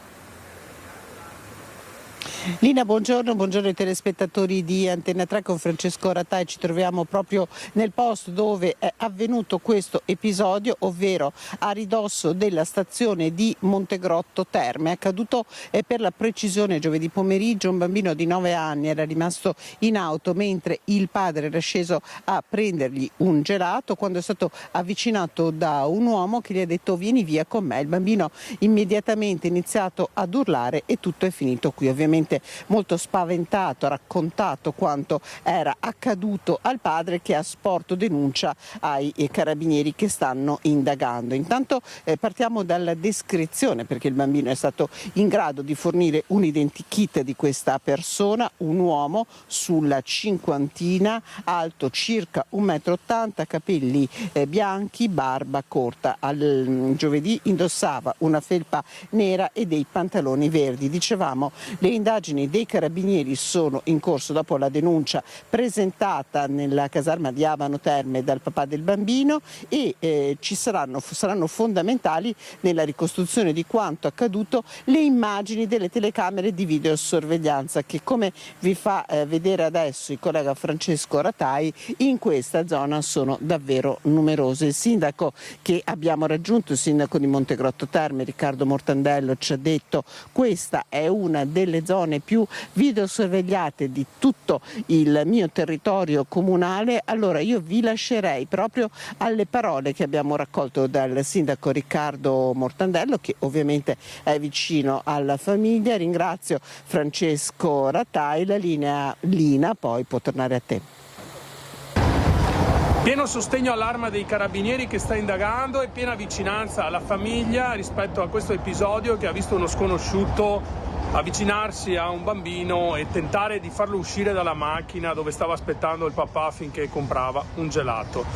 Lina, buongiorno ai telespettatori di Antenna 3 con Francesco Rattai. Ci troviamo proprio nel posto dove è avvenuto questo episodio, ovvero a ridosso della stazione di Montegrotto Terme. È accaduto per la precisione giovedì pomeriggio. Un bambino di 9 anni era rimasto in auto mentre il padre era sceso a prendergli un gelato quando è stato avvicinato da un uomo che gli ha detto vieni via con me. Il bambino immediatamente ha iniziato ad urlare e tutto è finito qui. Ovviamente molto spaventato, ha raccontato quanto era accaduto al padre, che ha sporto denuncia ai carabinieri che stanno indagando. Intanto partiamo dalla descrizione, perché il bambino è stato in grado di fornire un identikit di questa persona, un uomo sulla cinquantina, alto circa 1,80 m, capelli bianchi, barba corta. Giovedì indossava una felpa nera e dei pantaloni verdi. Dicevamo, le indagini dei carabinieri sono in corso dopo la denuncia presentata nella caserma di Abano Terme dal papà del bambino e saranno fondamentali nella ricostruzione di quanto accaduto le immagini delle telecamere di videosorveglianza che, come vi fa vedere adesso il collega Francesco Rattai, in questa zona sono davvero numerose. Il sindaco che abbiamo raggiunto, il sindaco di Montegrotto Terme, Riccardo Mortandello, ci ha detto questa è una delle zone più videosorvegliate di tutto il mio territorio comunale. Allora io vi lascerei proprio alle parole che abbiamo raccolto dal sindaco Riccardo Mortandello, che ovviamente è vicino alla famiglia. Ringrazio Francesco Rattai, la linea Lina poi può tornare a te. Pieno sostegno all'Arma dei Carabinieri che sta indagando e piena vicinanza alla famiglia rispetto a questo episodio che ha visto uno sconosciuto avvicinarsi a un bambino e tentare di farlo uscire dalla macchina dove stava aspettando il papà affinché comprava un gelato.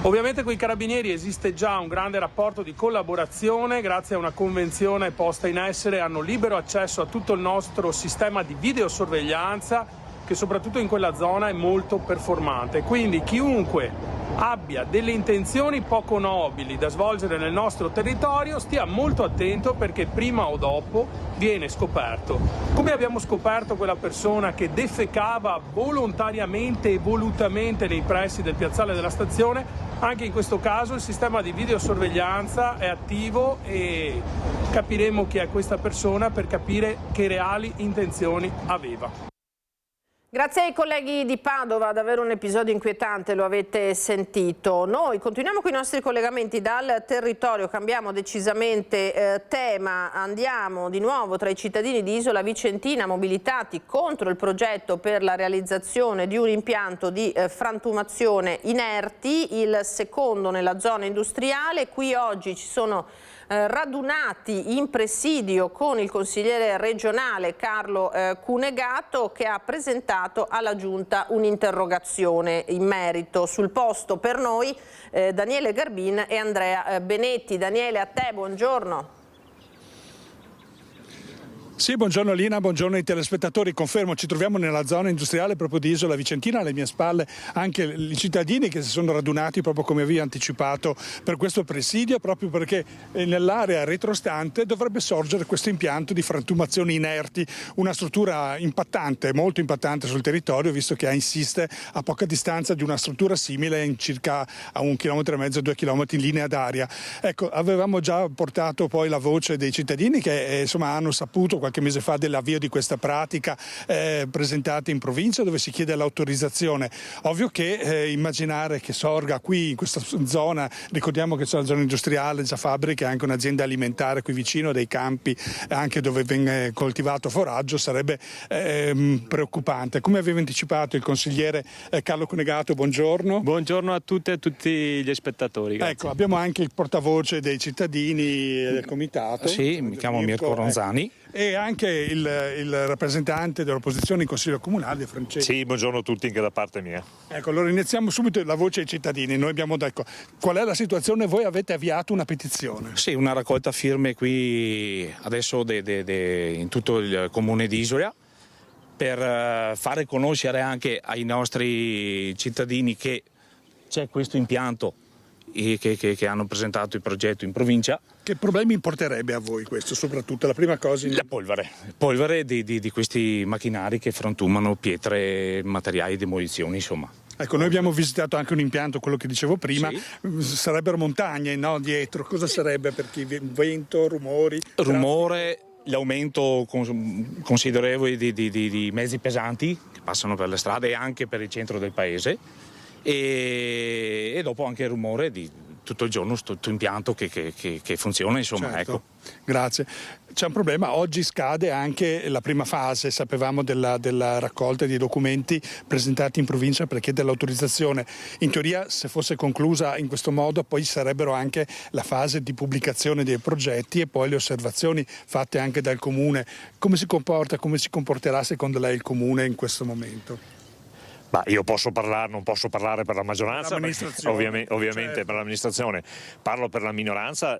Ovviamente con i Carabinieri esiste già un grande rapporto di collaborazione, grazie a una convenzione posta in essere hanno libero accesso a tutto il nostro sistema di videosorveglianza che soprattutto in quella zona è molto performante. Quindi chiunque abbia delle intenzioni poco nobili da svolgere nel nostro territorio stia molto attento, perché prima o dopo viene scoperto. Come abbiamo scoperto quella persona che defecava volontariamente e volutamente nei pressi del piazzale della stazione, anche in questo caso il sistema di videosorveglianza è attivo e capiremo chi è questa persona per capire che reali intenzioni aveva. Grazie ai colleghi di Padova, davvero un episodio inquietante, lo avete sentito. Noi continuiamo con i nostri collegamenti dal territorio, cambiamo decisamente tema, andiamo di nuovo tra i cittadini di Isola Vicentina mobilitati contro il progetto per la realizzazione di un impianto di frantumazione inerti, il secondo nella zona industriale. Qui oggi ci sono radunati in presidio con il consigliere regionale Carlo Cunegato, che ha presentato alla Giunta un'interrogazione in merito. Sul posto per noi Daniele Garbin e Andrea Benetti. Daniele, a te, buongiorno. Sì, buongiorno Lina, buongiorno ai telespettatori. Confermo, ci troviamo nella zona industriale proprio di Isola Vicentina, alle mie spalle anche i cittadini che si sono radunati proprio come vi ho anticipato per questo presidio, proprio perché nell'area retrostante dovrebbe sorgere questo impianto di frantumazione inerti, una struttura impattante, molto impattante sul territorio, visto che insiste a poca distanza di una struttura simile in circa a 1,5 km, 2 km in linea d'aria. Ecco, avevamo già portato poi la voce dei cittadini che insomma hanno saputo qualche mese fa dell'avvio di questa pratica presentata in provincia, dove si chiede l'autorizzazione. Ovvio che immaginare che sorga qui in questa zona, ricordiamo che c'è la zona industriale, già fabbriche, anche un'azienda alimentare qui vicino, dei campi anche dove viene coltivato foraggio, sarebbe preoccupante. Come aveva anticipato il consigliere Carlo Cunegato, buongiorno. Buongiorno a tutte e a tutti gli spettatori. Grazie. Ecco, abbiamo anche il portavoce dei cittadini del comitato. Sì, mi chiamo Mirko Ronzani. E anche il rappresentante dell'opposizione in Consiglio Comunale, Francesco. Sì, buongiorno a tutti anche da parte mia. Ecco, allora iniziamo subito la voce ai cittadini. Noi abbiamo detto qual è la situazione, voi avete avviato una petizione. Sì, una raccolta firme qui adesso in tutto il comune di Isola per fare conoscere anche ai nostri cittadini che c'è questo impianto che hanno presentato il progetto in provincia. Che problemi importerebbe a voi questo, soprattutto la prima cosa? La polvere di questi macchinari che frantumano pietre, materiali, demolizioni, insomma. Ecco, noi abbiamo visitato anche un impianto, quello che dicevo prima, sì. Sarebbero montagne, no, dietro, cosa sarebbe per chi? Vento, rumori? Rumore, l'aumento considerevole di mezzi pesanti che passano per le strade e anche per il centro del paese. E dopo anche il rumore di tutto il giorno tutto impianto che funziona, insomma. Certo. Ecco. Grazie. C'è un problema, oggi scade anche la prima fase, sapevamo della raccolta di documenti presentati in provincia per chiedere l'autorizzazione. In teoria, se fosse conclusa in questo modo, poi sarebbero anche la fase di pubblicazione dei progetti e poi le osservazioni fatte anche dal comune. Come si comporterà secondo lei il comune in questo momento? Ma io non posso parlare per la maggioranza, ovviamente certo. Per l'amministrazione. Parlo per la minoranza,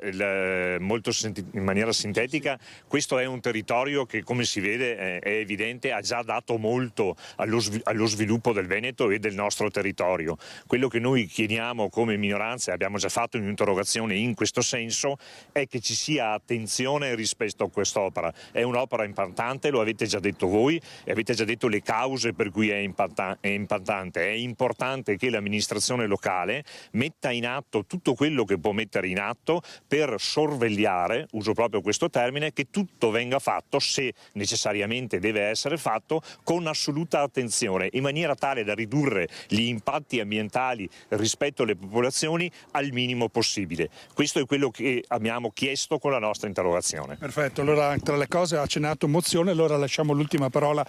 molto in maniera sintetica. Questo è un territorio che, come si vede, è evidente, ha già dato molto allo sviluppo del Veneto e del nostro territorio. Quello che noi chiediamo come minoranza, e abbiamo già fatto un'interrogazione in questo senso, è che ci sia attenzione rispetto a quest'opera. È un'opera impattante, lo avete già detto voi, e avete già detto le cause per cui è impattante. È importante che l'amministrazione locale metta in atto tutto quello che può mettere in atto per sorvegliare, uso proprio questo termine, che tutto venga fatto, se necessariamente deve essere fatto, con assoluta attenzione, in maniera tale da ridurre gli impatti ambientali rispetto alle popolazioni al minimo possibile. Questo è quello che abbiamo chiesto con la nostra interrogazione. Perfetto, allora tra le cose ha accennato mozione, allora lasciamo l'ultima parola,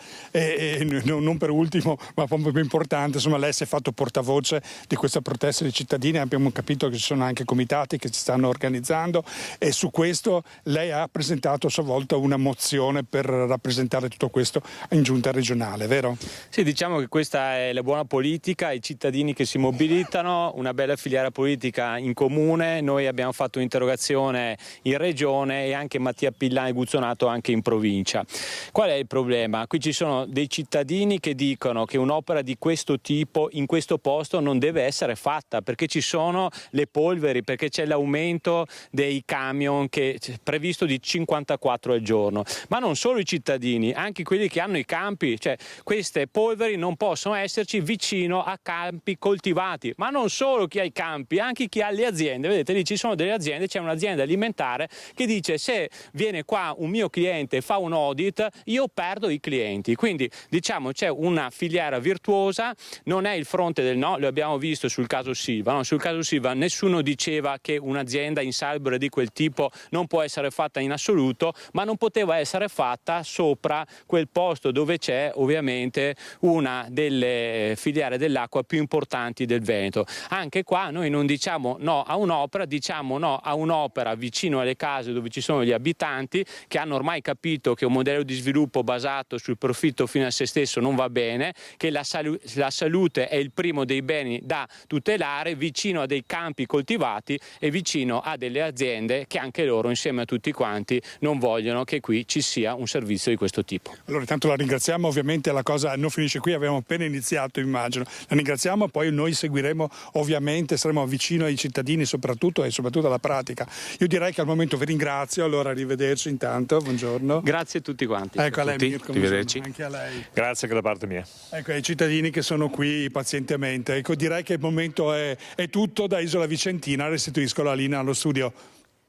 non per ultimo, ma proprio più importante, insomma lei si è fatto portavoce di questa protesta dei cittadini, abbiamo capito che ci sono anche comitati che si stanno organizzando e su questo lei ha presentato a sua volta una mozione per rappresentare tutto questo in giunta regionale, vero? Sì, diciamo che questa è la buona politica, i cittadini che si mobilitano, una bella filiera politica in comune. Noi abbiamo fatto un'interrogazione in regione e anche Mattia Pillani Guzzonato anche in provincia. Qual è il problema? Qui ci sono dei cittadini che dicono che un'opera di di questo tipo in questo posto non deve essere fatta, perché ci sono le polveri, perché c'è l'aumento dei camion che è previsto di 54 al giorno. Ma non solo i cittadini, anche quelli che hanno i campi, cioè queste polveri non possono esserci vicino a campi coltivati, ma non solo chi ha i campi, anche chi ha le aziende. Vedete, lì ci sono delle aziende, c'è un'azienda alimentare che dice: se viene qua un mio cliente e fa un audit, io perdo i clienti. Quindi diciamo c'è una filiera virtuosa, non è il fronte del no, lo abbiamo visto sul caso Silva, no? Sul caso Silva nessuno diceva che un'azienda insalubre di quel tipo non può essere fatta in assoluto, ma non poteva essere fatta sopra quel posto dove c'è ovviamente una delle filiere dell'acqua più importanti del Veneto. Anche qua noi non diciamo no a un'opera, diciamo no a un'opera vicino alle case dove ci sono gli abitanti, che hanno ormai capito che un modello di sviluppo basato sul profitto fino a se stesso non va bene, che la salute è il primo dei beni da tutelare, vicino a dei campi coltivati e vicino a delle aziende che anche loro insieme a tutti quanti non vogliono che qui ci sia un servizio di questo tipo. Allora intanto la ringraziamo, ovviamente la cosa non finisce qui, abbiamo appena iniziato immagino, la ringraziamo, poi noi seguiremo ovviamente, saremo vicino ai cittadini soprattutto alla pratica. Io direi che al momento vi ringrazio, allora arrivederci intanto, buongiorno. Grazie a tutti quanti. Ecco, a lei Mirko, arrivederci. Anche a lei. Grazie anche da parte mia. Ecco, ai cittadini che sono qui pazientemente. Ecco, direi che il momento è tutto da Isola Vicentina, restituisco la linea allo studio.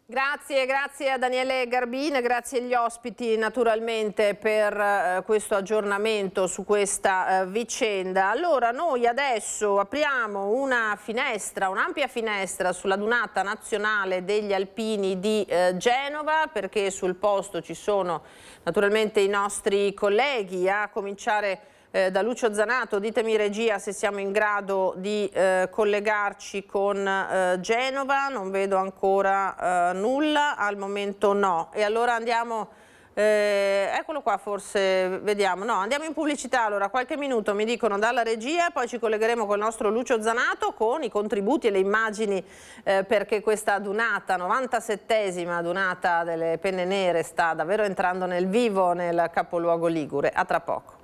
Grazie a Daniele Garbin, grazie agli ospiti naturalmente per questo aggiornamento su questa vicenda. Allora noi adesso apriamo un'ampia finestra sulla Dunata Nazionale degli Alpini di Genova, perché sul posto ci sono naturalmente i nostri colleghi, a cominciare da Lucio Zanato. Ditemi regia se siamo in grado di collegarci con Genova, non vedo ancora nulla, al momento no. E allora andiamo, eccolo qua, forse vediamo, no, andiamo in pubblicità, allora qualche minuto mi dicono dalla regia, poi ci collegheremo col nostro Lucio Zanato con i contributi e le immagini perché questa dunata, 97esima dunata delle Penne Nere, sta davvero entrando nel vivo nel capoluogo ligure. A tra poco.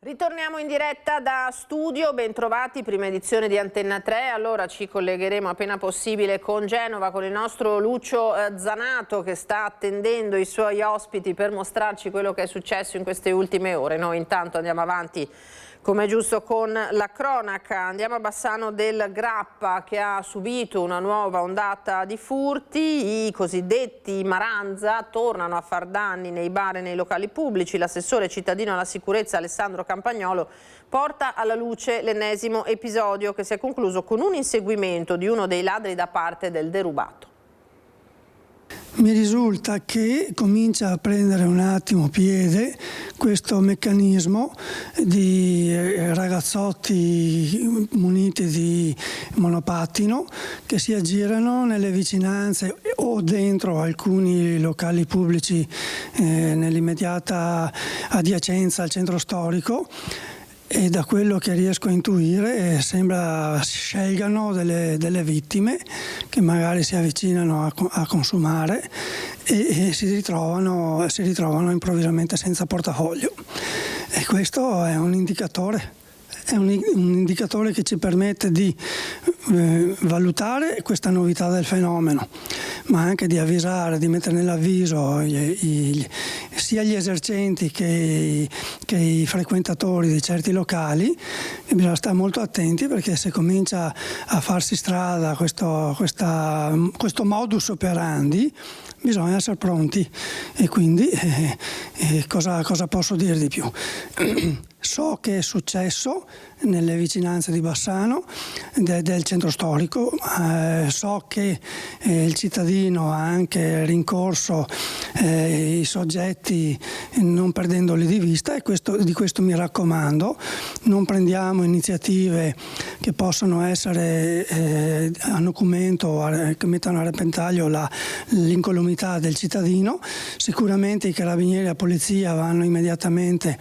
Ritorniamo in diretta da studio, bentrovati, prima edizione di Antenna 3. Allora ci collegheremo appena possibile con Genova, con il nostro Lucio Zanato che sta attendendo i suoi ospiti per mostrarci quello che è successo in queste ultime ore. Noi intanto andiamo avanti come è giusto con la cronaca. Andiamo a Bassano del Grappa che ha subito una nuova ondata di furti. I cosiddetti Maranza tornano a far danni nei bar e nei locali pubblici. L'assessore cittadino alla sicurezza Alessandro Campagnolo porta alla luce l'ennesimo episodio che si è concluso con un inseguimento di uno dei ladri da parte del derubato. Mi risulta che comincia a prendere un attimo piede questo meccanismo di ragazzotti muniti di monopattino che si aggirano nelle vicinanze o dentro alcuni locali pubblici nell'immediata adiacenza al centro storico. E da quello che riesco a intuire sembra scelgano delle vittime che magari si avvicinano a consumare e si ritrovano improvvisamente senza portafoglio. E questo è un indicatore. È un indicatore che ci permette di valutare questa novità del fenomeno, ma anche di avvisare, di mettere nell'avviso sia gli esercenti che i frequentatori di certi locali che bisogna stare molto attenti, perché se comincia a farsi strada questo modus operandi bisogna essere pronti. E quindi cosa posso dire di più? So che è successo nelle vicinanze di Bassano, del centro storico, so che il cittadino ha anche rincorso i soggetti non perdendoli di vista, e di questo mi raccomando. Non prendiamo iniziative che possano essere a nocumento o che mettano a repentaglio l'incolumità del cittadino. Sicuramente i carabinieri e la polizia vanno immediatamente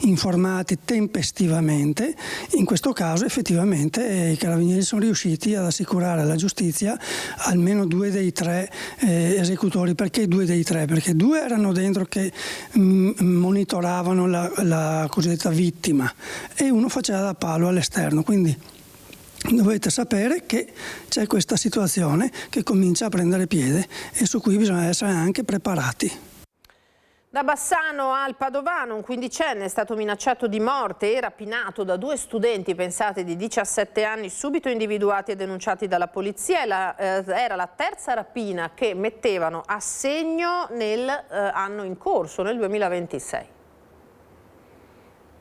informati tempestivamente. In questo caso effettivamente i carabinieri sono riusciti ad assicurare alla giustizia almeno 2 dei 3 esecutori. Perché 2 dei 3? Perché 2 erano dentro che monitoravano la cosiddetta vittima e uno faceva da palo all'esterno. Quindi dovete sapere che c'è questa situazione che comincia a prendere piede e su cui bisogna essere anche preparati. Da Bassano al Padovano, un 15enne è stato minacciato di morte e rapinato da 2 studenti, pensate, di 17 anni, subito individuati e denunciati dalla polizia. Era la terza rapina che mettevano a segno nell'anno in corso, nel 2026.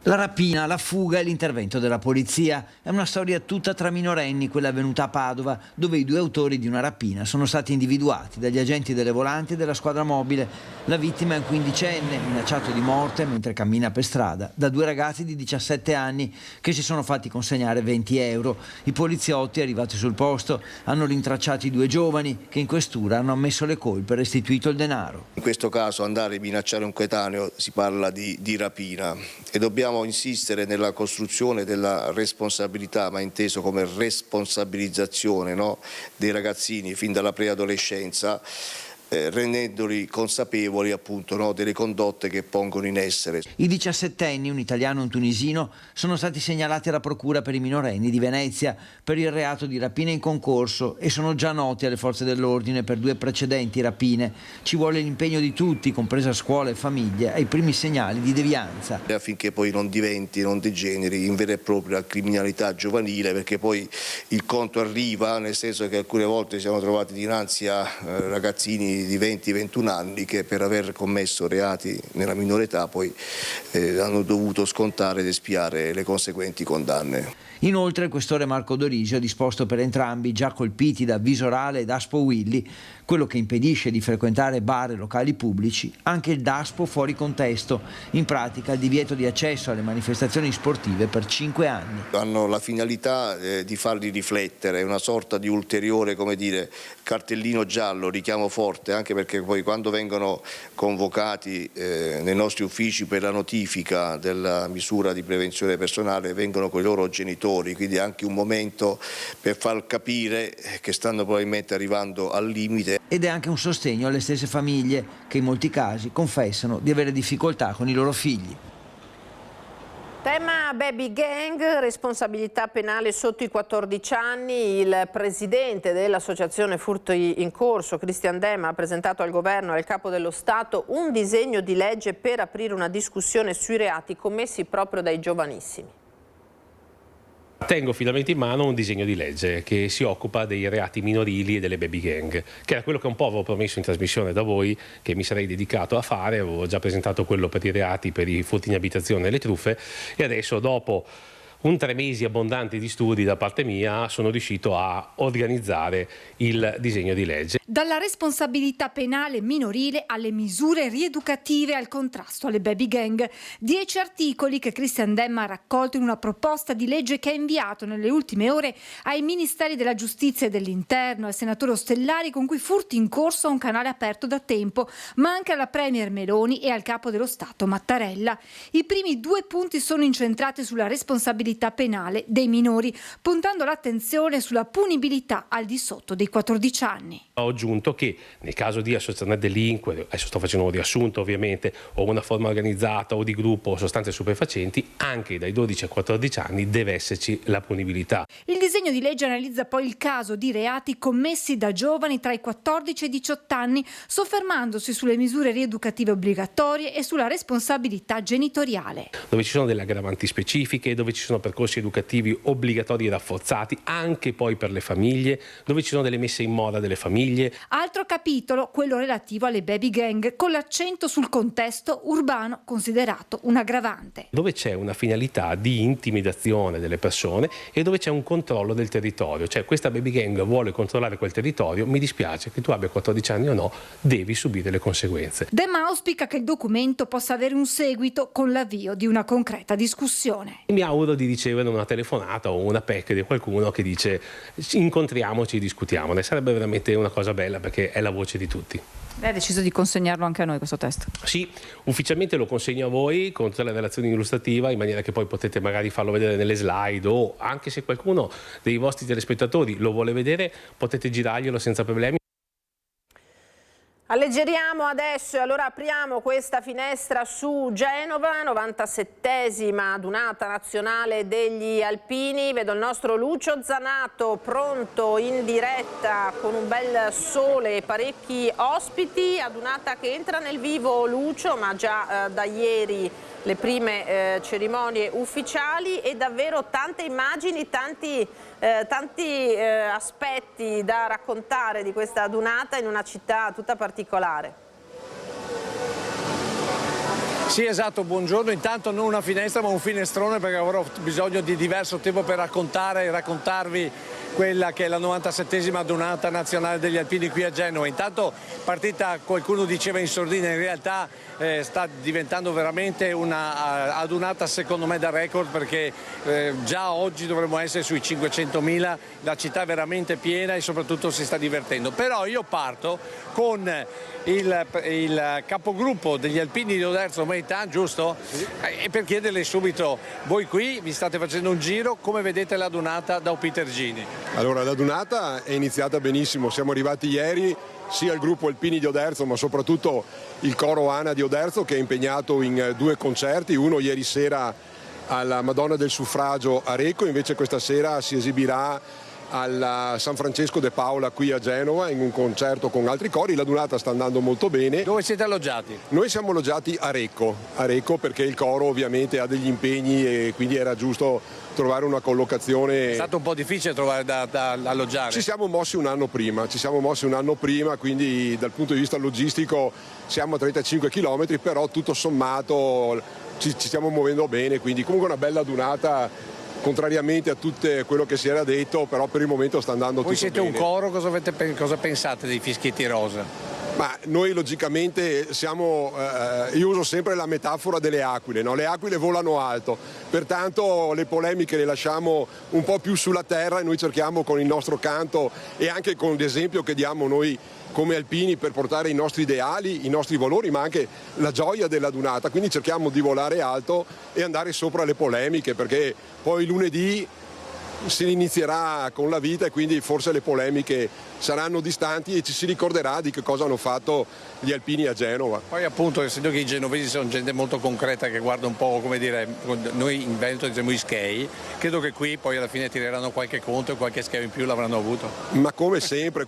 La rapina, la fuga e l'intervento della polizia. È una storia tutta tra minorenni, quella avvenuta a Padova, dove i 2 autori di una rapina sono stati individuati dagli agenti delle volanti e della squadra mobile. La vittima è un 15enne, minacciato di morte mentre cammina per strada, da 2 ragazzi di 17 anni che si sono fatti consegnare 20 euro. I poliziotti, arrivati sul posto, hanno rintracciato i 2 giovani che in questura hanno ammesso le colpe e restituito il denaro. In questo caso andare a minacciare un coetaneo si parla di rapina e dobbiamo insistere nella costruzione della responsabilità, ma inteso come responsabilizzazione, no, dei ragazzini fin dalla preadolescenza, rendendoli consapevoli appunto, no, delle condotte che pongono in essere. I 17enni, un italiano e un tunisino, sono stati segnalati alla Procura per i minorenni di Venezia per il reato di rapina in concorso e sono già noti alle forze dell'ordine per 2 precedenti rapine. Ci vuole l'impegno di tutti, compresa scuola e famiglie, ai primi segnali di devianza. Affinché poi non degeneri in vera e propria criminalità giovanile, perché poi il conto arriva, nel senso che alcune volte siamo trovati dinanzi a ragazzini di 20-21 anni che per aver commesso reati nella minore età poi hanno dovuto scontare ed espiare le conseguenti condanne. Inoltre il questore Marco Dorisio ha disposto per entrambi, già colpiti da Visorale e Daspo Willy, quello che impedisce di frequentare bar e locali pubblici, anche il Daspo fuori contesto, in pratica il divieto di accesso alle manifestazioni sportive per 5 anni. Hanno la finalità di farli riflettere, una sorta di ulteriore, come dire, cartellino giallo, richiamo forte, anche perché poi quando vengono convocati nei nostri uffici per la notifica della misura di prevenzione personale vengono con i loro genitori, quindi è anche un momento per far capire che stanno probabilmente arrivando al limite. Ed è anche un sostegno alle stesse famiglie che in molti casi confessano di avere difficoltà con i loro figli. Tema baby gang, responsabilità penale sotto i 14 anni. Il presidente dell'associazione Furti in Corso, Christian Demma, ha presentato al governo e al capo dello Stato un disegno di legge per aprire una discussione sui reati commessi proprio dai giovanissimi. Tengo finalmente in mano un disegno di legge che si occupa dei reati minorili e delle baby gang, che era quello che un po' avevo promesso in trasmissione da voi, che mi sarei dedicato a fare. Avevo già presentato quello per i reati, per i furti in abitazione e le truffe, e adesso, dopo un 3 mesi abbondanti di studi da parte mia, sono riuscito a organizzare il disegno di legge. Dalla responsabilità penale minorile alle misure rieducative al contrasto alle baby gang. 10 articoli che Christian Demma ha raccolto in una proposta di legge che ha inviato nelle ultime ore ai Ministeri della Giustizia e dell'Interno, al senatore Ostellari, con cui Furti in Corso ha un canale aperto da tempo, ma anche alla Premier Meloni e al capo dello Stato Mattarella. I primi 2 punti sono incentrati sulla responsabilità penale dei minori, puntando l'attenzione sulla punibilità al di sotto dei 14 anni. Ho aggiunto che nel caso di associazione a delinquere, adesso sto facendo un riassunto ovviamente, o una forma organizzata o di gruppo o sostanze stupefacenti, anche dai 12 ai 14 anni deve esserci la punibilità. Il disegno di legge analizza poi il caso di reati commessi da giovani tra i 14 e i 18 anni, soffermandosi sulle misure rieducative obbligatorie e sulla responsabilità genitoriale. Dove ci sono delle aggravanti specifiche, dove ci sono percorsi educativi obbligatori e rafforzati, anche poi per le famiglie, dove ci sono delle messe in moda delle famiglie, famiglie. Altro capitolo, quello relativo alle baby gang, con l'accento sul contesto urbano considerato un aggravante. Dove c'è una finalità di intimidazione delle persone e dove c'è un controllo del territorio, cioè questa baby gang vuole controllare quel territorio, mi dispiace che tu abbia 14 anni o no, devi subire le conseguenze. Demma auspica che il documento possa avere un seguito con l'avvio di una concreta discussione. Mi auguro di ricevere una telefonata o una PEC di qualcuno che dice incontriamoci e discutiamone, sarebbe veramente una cosa bella perché è la voce di tutti. Lei ha deciso di consegnarlo anche a noi questo testo? Sì, ufficialmente lo consegno a voi con tutta la relazione illustrativa in maniera che poi potete magari farlo vedere nelle slide o anche se qualcuno dei vostri telespettatori lo vuole vedere potete girarglielo senza problemi. Alleggeriamo adesso e allora apriamo questa finestra su Genova, 97esima adunata nazionale degli alpini. Vedo il nostro Lucio Zanato pronto in diretta con un bel sole e parecchi ospiti. Adunata che entra nel vivo, Lucio, ma già da ieri le prime cerimonie ufficiali e davvero tante immagini, tanti aspetti da raccontare di questa adunata in una città tutta particolare. Sì, esatto, buongiorno. Intanto non una finestra ma un finestrone perché avrò bisogno di diverso tempo per raccontarvi quella che è la 97esima adunata nazionale degli alpini qui a Genova. Intanto partita, qualcuno diceva in sordina, in realtà sta diventando veramente una adunata secondo me da record perché già oggi dovremmo essere sui 500.000, la città è veramente piena e soprattutto si sta divertendo. Però io parto con il capogruppo degli alpini di Oderzo, Meitan, giusto? Sì. E per chiederle subito, voi qui vi state facendo un giro, come vedete l'adunata da Opitergini? Allora, l'adunata è iniziata benissimo, siamo arrivati ieri sia il gruppo Alpini di Oderzo ma soprattutto il coro ANA di Oderzo che è impegnato in 2 concerti, uno ieri sera alla Madonna del Suffragio a Recco, invece questa sera si esibirà al San Francesco de Paola qui a Genova in un concerto con altri cori. L'adunata sta andando molto bene. Dove siete alloggiati? Noi siamo alloggiati a Recco perché il coro ovviamente ha degli impegni e quindi era giusto trovare una collocazione. È stato un po' difficile trovare da alloggiare? Ci siamo mossi un anno prima, quindi dal punto di vista logistico siamo a 35 km, però tutto sommato ci stiamo muovendo bene, quindi comunque una bella adunata. Contrariamente a tutto quello che si era detto, però per il momento sta andando tutto bene. Voi siete un coro, cosa pensate dei fischietti rosa? Ma noi logicamente io uso sempre la metafora delle aquile, no? Le aquile volano alto, pertanto le polemiche le lasciamo un po' più sulla terra e noi cerchiamo con il nostro canto e anche con l'esempio che diamo noi come alpini per portare i nostri ideali, i nostri valori, ma anche la gioia dell'adunata. Quindi cerchiamo di volare alto e andare sopra le polemiche, perché poi lunedì si inizierà con la vita e quindi forse le polemiche saranno distanti e ci si ricorderà di che cosa hanno fatto gli alpini a Genova. Poi appunto, essendo che i genovesi sono gente molto concreta che guarda un po', come dire, noi in Veneto diciamo i skei, credo che qui poi alla fine tireranno qualche conto e qualche scheo in più l'avranno avuto. Ma come sempre,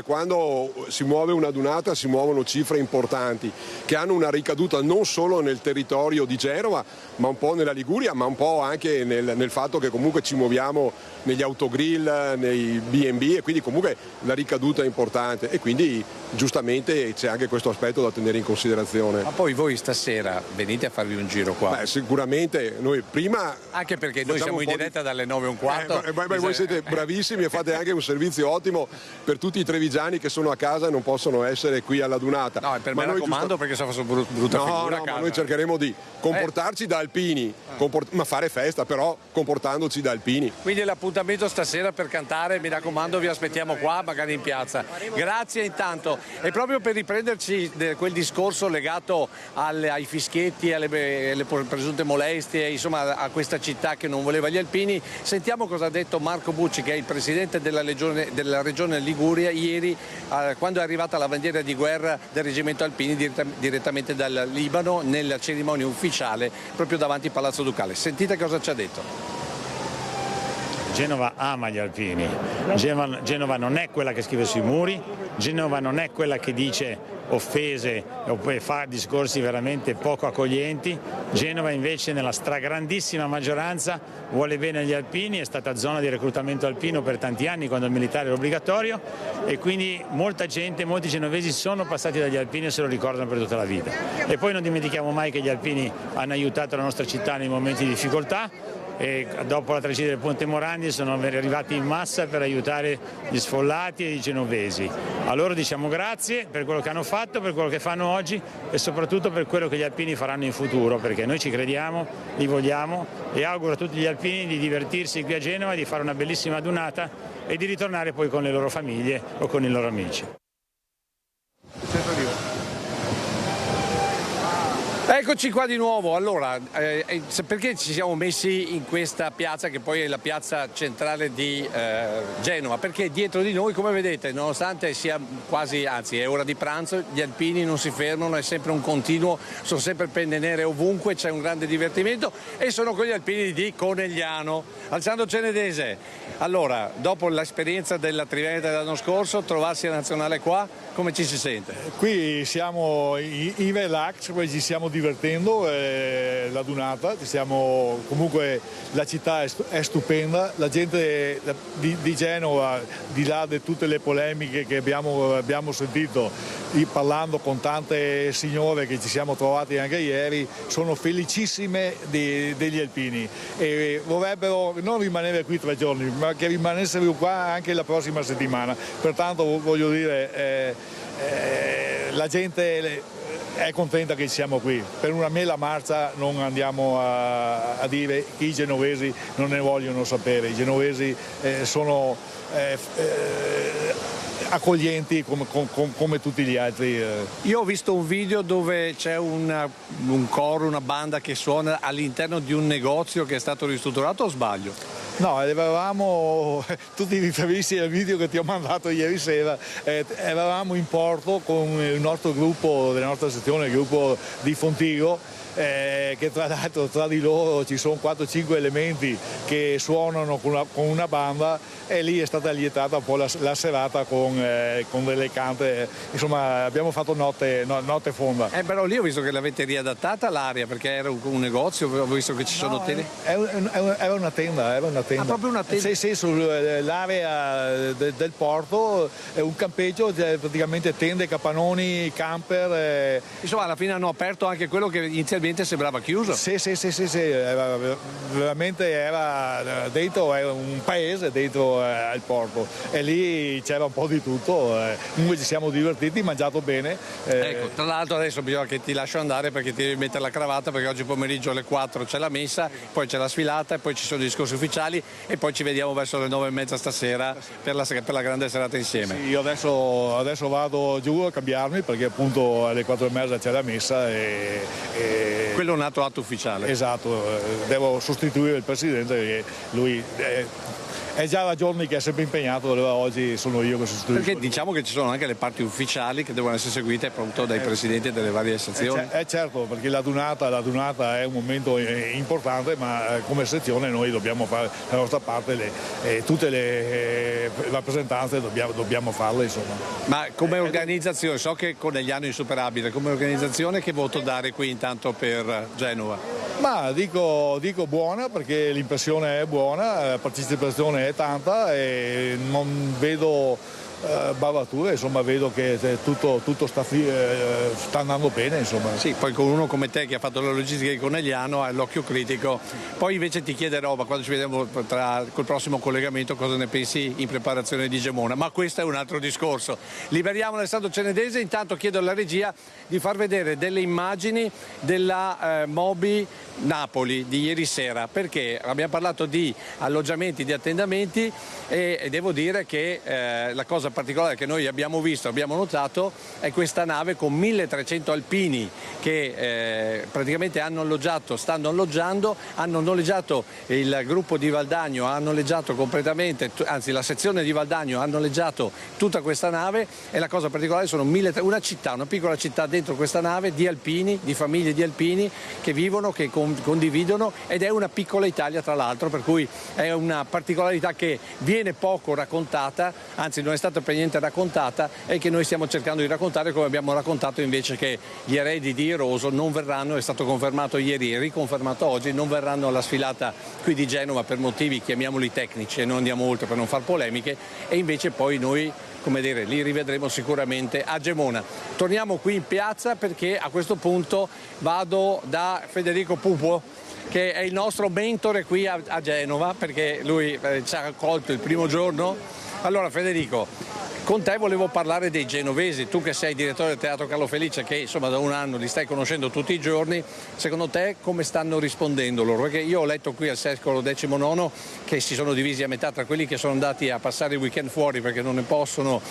quando si muove una dunata si muovono cifre importanti che hanno una ricaduta non solo nel territorio di Genova, ma un po' nella Liguria, ma un po' anche nel fatto che comunque ci muoviamo negli autogrill, nei B&B e quindi comunque la ricaduta è importante e quindi giustamente c'è anche questo aspetto da tenere in considerazione. Ma poi voi stasera venite a farvi un giro qua? Beh, sicuramente noi prima... Anche perché noi siamo in diretta dalle 9:15. Voi siete bravissimi e fate anche un servizio ottimo per tutti i trevigiani che sono a casa e non possono essere qui alla dunata. No, per me raccomando perché se faccio brutta figura a casa. Ma noi cercheremo di comportarci da alpini, ma fare festa però comportandoci da alpini. Quindi l'appuntamento stasera per cantare, mi raccomando, vi aspettiamo qua, magari in piazza. Grazie intanto. E proprio per riprenderci quel discorso legato ai fischietti, alle presunte molestie, insomma a questa città che non voleva gli alpini, sentiamo cosa ha detto Marco Bucci, che è il presidente della regione Liguria, ieri quando è arrivata la bandiera di guerra del reggimento alpini direttamente dal Libano nella cerimonia ufficiale proprio davanti al Palazzo Ducale. Sentite cosa ci ha detto. Genova ama gli alpini, Genova non è quella che scrive sui muri, Genova non è quella che dice offese o poi fa discorsi veramente poco accoglienti. Genova invece nella stragrandissima maggioranza vuole bene agli alpini, è stata zona di reclutamento alpino per tanti anni quando il militare era obbligatorio e quindi molta gente, molti genovesi sono passati dagli alpini e se lo ricordano per tutta la vita. E poi non dimentichiamo mai che gli alpini hanno aiutato la nostra città nei momenti di difficoltà e dopo la tragedia del Ponte Morandi sono arrivati in massa per aiutare gli sfollati e i genovesi. A loro diciamo grazie per quello che hanno fatto, per quello che fanno oggi e soprattutto per quello che gli alpini faranno in futuro, perché noi ci crediamo, li vogliamo e auguro a tutti gli alpini di divertirsi qui a Genova, di fare una bellissima adunata e di ritornare poi con le loro famiglie o con i loro amici. Eccoci qua di nuovo. Allora, perché ci siamo messi in questa piazza che poi è la piazza centrale di Genova? Perché dietro di noi, come vedete, nonostante sia quasi, anzi è ora di pranzo, gli alpini non si fermano, è sempre un continuo, sono sempre penne nere ovunque, c'è un grande divertimento e sono con gli alpini di Conegliano. Alessandro Cenedese, allora, dopo l'esperienza della Triveneta dell'anno scorso, trovarsi a Nazionale qua, come ci si sente? Qui siamo in relax, poi ci stiamo divertendo, la dunata, comunque la città è stupenda, la gente di Genova, di là di tutte le polemiche che abbiamo sentito, parlando con tante signore che ci siamo trovati anche ieri, sono felicissime degli alpini e vorrebbero non rimanere qui 3 giorni, ma che rimanessero qua anche la prossima settimana. Pertanto voglio dire, la gente è contenta che siamo qui. Per una mela marcia non andiamo a dire che i genovesi non ne vogliono sapere, i genovesi sono accoglienti come tutti gli altri. Io ho visto un video dove c'è un coro, una banda che suona all'interno di un negozio che è stato ristrutturato, o sbaglio? No, eravamo, tu ti riferisci al video che ti ho mandato ieri sera, eravamo in porto con il nostro gruppo, della nostra sezione, il gruppo di Fontigo, che tra l'altro tra di loro ci sono 4-5 elementi che suonano con una banda e lì è stata lietata un po' la serata con delle cante, insomma abbiamo fatto notte fonda. Però lì ho visto che l'avete riadattata all'area perché era un negozio, ho visto che ci sono tende. Era una tenda. Ah, proprio una tenda? Sì, sull'area del porto è un campeggio, praticamente tende, capannoni, camper. Insomma alla fine hanno aperto anche quello che inizialmente sembrava chiuso. Sì, veramente era dentro, era un paese dentro al porto e lì c'era un po' di tutto, comunque ci siamo divertiti, mangiato bene. Ecco, tra l'altro adesso bisogna che ti lascio andare perché ti devi mettere la cravatta perché oggi pomeriggio alle 4 c'è la messa, poi c'è la sfilata e poi ci sono i discorsi ufficiali e poi ci vediamo verso le 9:30 stasera per la grande serata insieme. Sì, io adesso vado giù a cambiarmi perché appunto alle 4:30 c'è la messa e quello è un altro atto ufficiale. Esatto, devo sostituire il presidente perché lui è già da giorni che è sempre impegnato, allora oggi sono io che sostituisco. Perché diciamo che ci sono anche le parti ufficiali che devono essere seguite appunto dai presidenti delle varie sezioni. Certo, perché la dunata è un momento importante, ma come sezione noi dobbiamo fare la nostra parte, tutte le rappresentanze dobbiamo farle, insomma. Ma come organizzazione, so che Conegliano è insuperabile, come organizzazione che voto dare qui intanto per Genova? Ma dico buona perché l'impressione è buona, la partecipazione è tanta e non vedo bavature, insomma vedo che tutto sta andando bene, insomma. Sì, poi con uno come te che ha fatto la logistica di Conegliano ha l'occhio critico. Poi invece ti chiederò, ma quando ci vediamo col prossimo collegamento, cosa ne pensi in preparazione di Gemona, ma questo è un altro discorso. Liberiamo Alessandro Cenedese, intanto chiedo alla regia di far vedere delle immagini della Moby Napoli di ieri sera, perché abbiamo parlato di alloggiamenti, di attendamenti e devo dire che la cosa cosa particolare che noi abbiamo visto, abbiamo notato, è questa nave con 1300 alpini che praticamente stanno alloggiando, hanno noleggiato il gruppo di Valdagno, ha noleggiato completamente, anzi la sezione di Valdagno ha noleggiato tutta questa nave, e la cosa particolare sono una piccola città dentro questa nave di alpini, di famiglie di alpini che vivono, che condividono, ed è una piccola Italia tra l'altro, per cui è una particolarità che viene poco raccontata, anzi non è stata per niente raccontata, e che noi stiamo cercando di raccontare, come abbiamo raccontato invece che gli eredi di Eroso non verranno, è stato confermato ieri, riconfermato oggi, non verranno alla sfilata qui di Genova per motivi chiamiamoli tecnici, e non andiamo oltre per non far polemiche, e invece poi noi, come dire, li rivedremo sicuramente a Gemona. Torniamo qui in piazza perché a questo punto vado da Federico Pupo, che è il nostro mentore qui a Genova, perché lui ci ha accolto il primo giorno. Allora Federico, con te volevo parlare dei genovesi, tu che sei direttore del Teatro Carlo Felice, che insomma da un anno li stai conoscendo tutti i giorni, secondo te come stanno rispondendo loro? Perché io ho letto qui al secolo XIX che si sono divisi a metà tra quelli che sono andati a passare il weekend fuori perché non possono,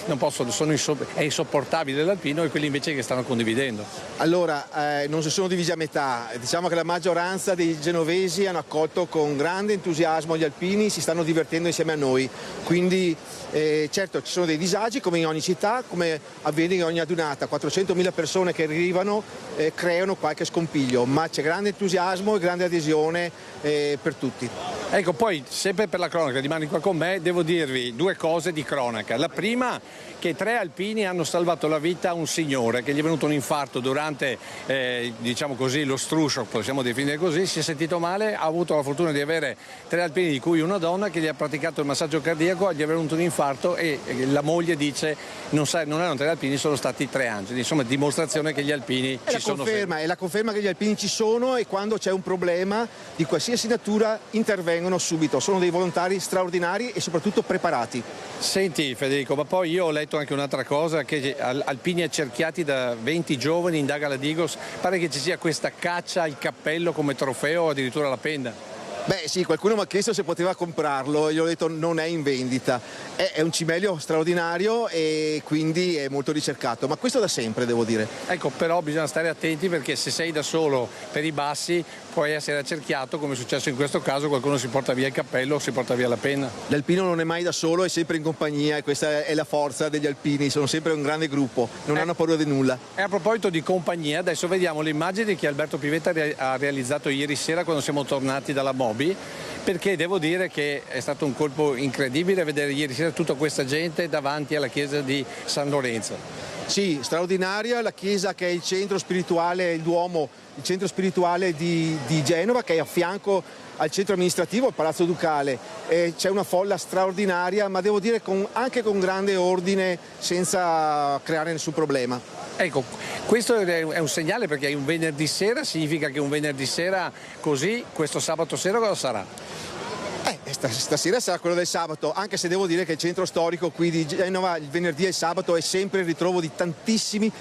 è insopportabile l'alpino, e quelli invece che stanno condividendo. Allora, non si sono divisi a metà, diciamo che la maggioranza dei genovesi hanno accolto con grande entusiasmo gli alpini, si stanno divertendo insieme a noi, quindi certo ci sono dei disagi come in ogni città, come avviene in ogni adunata, 400.000 persone che arrivano creano qualche scompiglio, ma c'è grande entusiasmo e grande adesione per tutti. Ecco, poi sempre per la cronaca, rimani qua con me, devo dirvi due cose di cronaca. La prima, che 3 alpini hanno salvato la vita a un signore che gli è venuto un infarto durante diciamo così, lo struscio, possiamo definire così, si è sentito male, ha avuto la fortuna di avere 3 alpini, di cui una donna, che gli ha praticato il massaggio cardiaco, gli è venuto un infarto, e la moglie dice non erano 3 alpini, sono stati 3 angeli, insomma dimostrazione che gli alpini ci sono sempre. È la conferma che gli alpini ci sono, e quando c'è un problema di qualsiasi natura intervengono subito, sono dei volontari straordinari e soprattutto preparati. Senti Federico, ma poi io ho letto anche un'altra cosa, che alpini accerchiati da 20 giovani, indaga la Digos, pare che ci sia questa caccia al cappello come trofeo, addirittura la penna. Beh sì, qualcuno mi ha chiesto se poteva comprarlo, io ho detto non è in vendita, è un cimelio straordinario e quindi è molto ricercato, ma questo da sempre devo dire. Ecco, però bisogna stare attenti, perché se sei da solo per i bassi puoi essere accerchiato, come è successo in questo caso, qualcuno si porta via il cappello o si porta via la penna. L'alpino non è mai da solo, è sempre in compagnia, e questa è la forza degli alpini, sono sempre un grande gruppo, non hanno paura di nulla. E a proposito di compagnia, adesso vediamo le immagini che Alberto Pivetta ha realizzato ieri sera quando siamo tornati dalla Moby, perché devo dire che è stato un colpo incredibile vedere ieri sera tutta questa gente davanti alla chiesa di San Lorenzo. Sì, straordinaria, la chiesa che è il centro spirituale, il Duomo, il centro spirituale di Genova, che è a fianco al centro amministrativo, al Palazzo Ducale. C'è una folla straordinaria, ma devo dire anche con grande ordine, senza creare nessun problema. Ecco, questo è un segnale, perché è un venerdì sera, significa che un venerdì sera così, questo sabato sera cosa sarà? Stasera sarà quello del sabato, anche se devo dire che il centro storico qui di Genova il venerdì e il sabato è sempre il ritrovo di tantissimi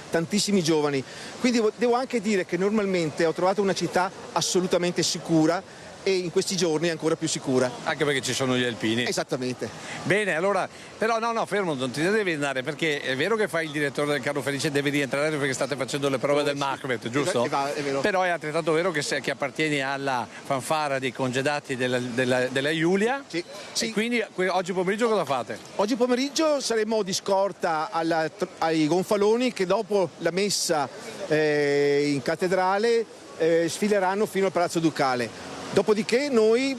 giovani. Quindi devo anche dire che normalmente ho trovato una città assolutamente sicura, e in questi giorni è ancora più sicura. Anche perché ci sono gli alpini. Esattamente. Bene, allora, però no, fermo, non ti devi andare, perché è vero che fai il direttore del Carlo Felice, devi rientrare perché state facendo le prove del Macbeth, giusto? È vero. Però è altrettanto vero che appartieni alla fanfara dei congedati della Giulia. Sì. E quindi oggi pomeriggio cosa fate? Oggi pomeriggio saremo di scorta ai Gonfaloni, che dopo la messa in cattedrale sfileranno fino al Palazzo Ducale. Dopodiché noi,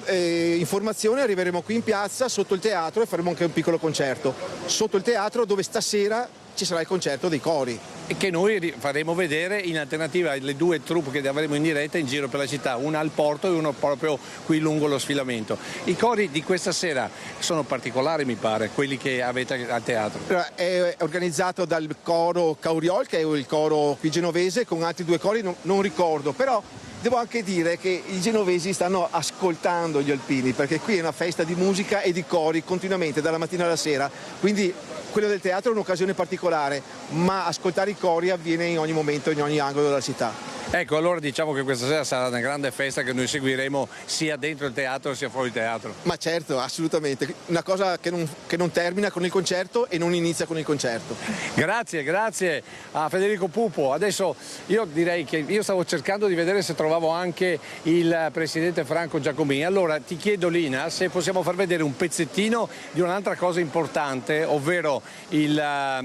informazione, arriveremo qui in piazza sotto il teatro e faremo anche un piccolo concerto. Sotto il teatro, dove stasera ci sarà il concerto dei cori. E che noi faremo vedere in alternativa alle 2 troupe che avremo in diretta in giro per la città, una al porto e una proprio qui lungo lo sfilamento. I cori di questa sera sono particolari, mi pare, quelli che avete al teatro. È organizzato dal coro Cauriol, che è il coro qui genovese, con altri 2 cori, non ricordo, però devo anche dire che i genovesi stanno ascoltando gli alpini, perché qui è una festa di musica e di cori continuamente, dalla mattina alla sera, quindi quello del teatro è un'occasione particolare, ma ascoltare i cori avviene in ogni momento, in ogni angolo della città. Ecco, allora diciamo che questa sera sarà una grande festa che noi seguiremo sia dentro il teatro sia fuori il teatro. Ma certo, assolutamente, una cosa che non termina con il concerto e non inizia con il concerto. Grazie a Federico Pupo. Adesso io direi che io stavo cercando di vedere se trovavo anche il presidente Franco Giacomini. Allora ti chiedo, Lina, se possiamo far vedere un pezzettino di un'altra cosa importante, ovvero una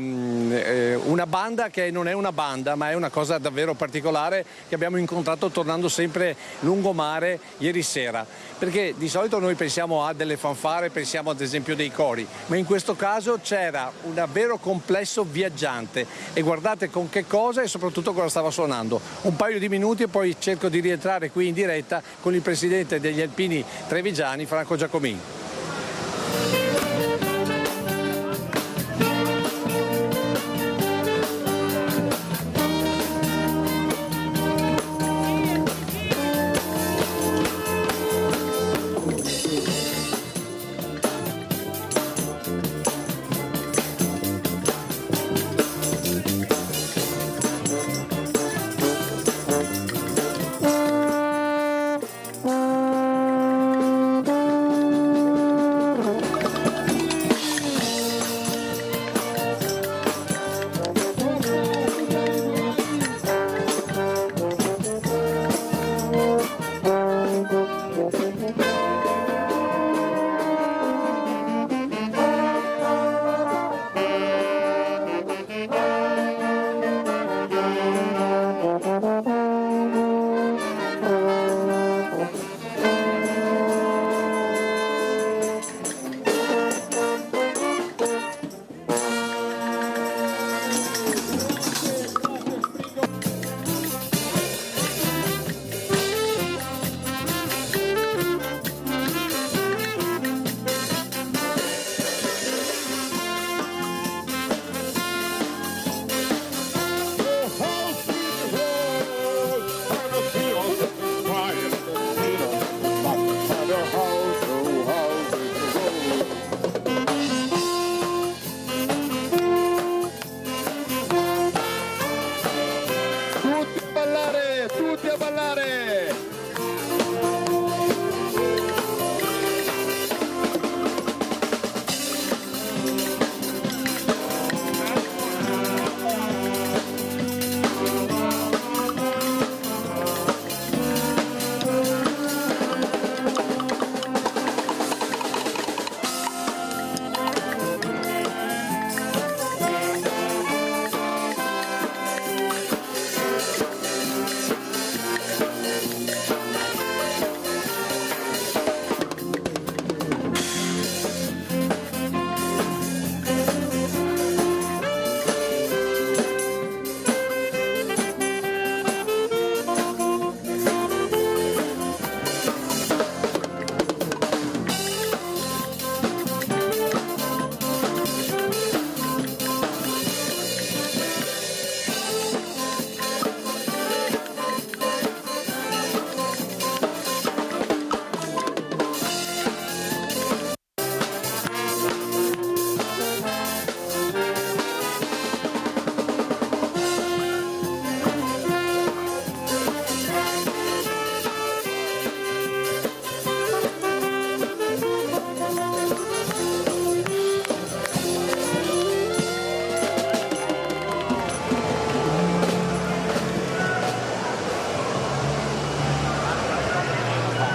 banda che non è una banda ma è una cosa davvero particolare che abbiamo incontrato tornando sempre lungomare ieri sera, perché di solito noi pensiamo a delle fanfare, pensiamo ad esempio dei cori, ma in questo caso c'era un davvero complesso viaggiante e guardate con che cosa e soprattutto cosa stava suonando. Un paio di minuti e poi cerco di rientrare qui in diretta con il presidente degli Alpini Trevigiani, Franco Giacomini.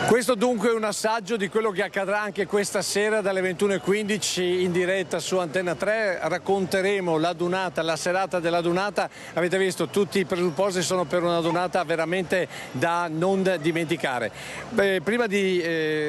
Questo dunque è un assaggio di quello che accadrà anche questa sera dalle 21:15 in diretta su Antenna 3. Racconteremo la dunata, la serata della dunata. Avete visto, tutti i presupposti sono per una dunata veramente da non dimenticare. Prima di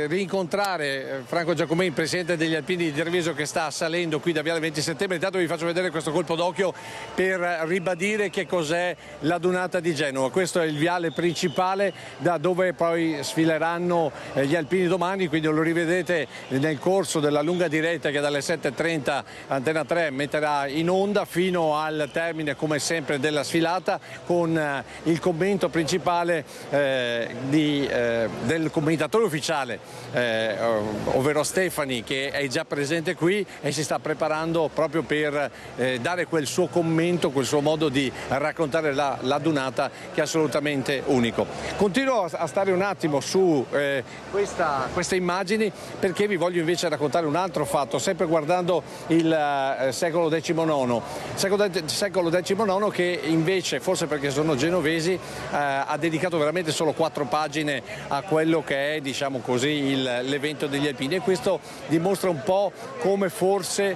rincontrare Franco Giacomini, presidente degli Alpini di Treviso, che sta salendo qui da Viale 20 Settembre, intanto vi faccio vedere questo colpo d'occhio per ribadire che cos'è la dunata di Genova. Questo è il viale principale da dove poi sfileranno sfileranno gli alpini domani, quindi lo rivedete nel corso della lunga diretta che dalle 7:30 Antena 3 metterà in onda fino al termine, come sempre, della sfilata, con il commento principale del commentatore ufficiale, ovvero Stefani, che è già presente qui e si sta preparando proprio per dare quel suo commento, quel suo modo di raccontare la dunata, che è assolutamente unico. Continuo a stare un attimo su queste immagini, perché vi voglio invece raccontare un altro fatto, sempre guardando il secolo XIX, che invece, forse perché sono genovesi, ha dedicato veramente solo 4 pagine a quello che è, diciamo così, l'evento degli alpini, e questo dimostra un po' come forse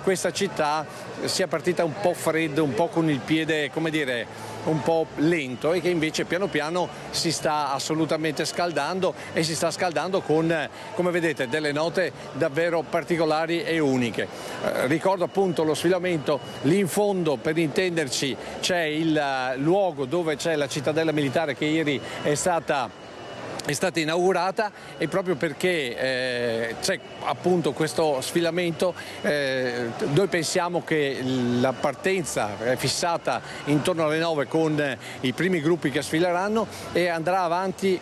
questa città sia partita un po' fredda, un po' con il piede, come dire, un po' lento, e che invece piano piano si sta assolutamente scaldando, e si sta scaldando con, come vedete, delle note davvero particolari e uniche. Ricordo appunto lo sfilamento, lì in fondo, per intenderci, c'è il luogo dove c'è la cittadella militare che ieri è stata inaugurata, e proprio perché c'è appunto questo sfilamento, noi pensiamo che la partenza è fissata intorno alle 9 con i primi gruppi che sfileranno, e andrà avanti,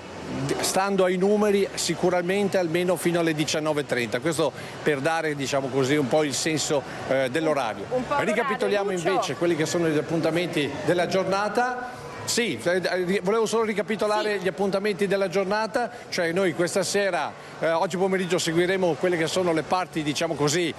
stando ai numeri, sicuramente almeno fino alle 19:30, questo per dare, diciamo così, un po' il senso dell'orario. Ricapitoliamo invece quelli che sono gli appuntamenti della giornata. Sì, volevo solo ricapitolare gli appuntamenti della giornata, cioè noi questa sera, oggi pomeriggio, seguiremo quelle che sono le parti, diciamo così,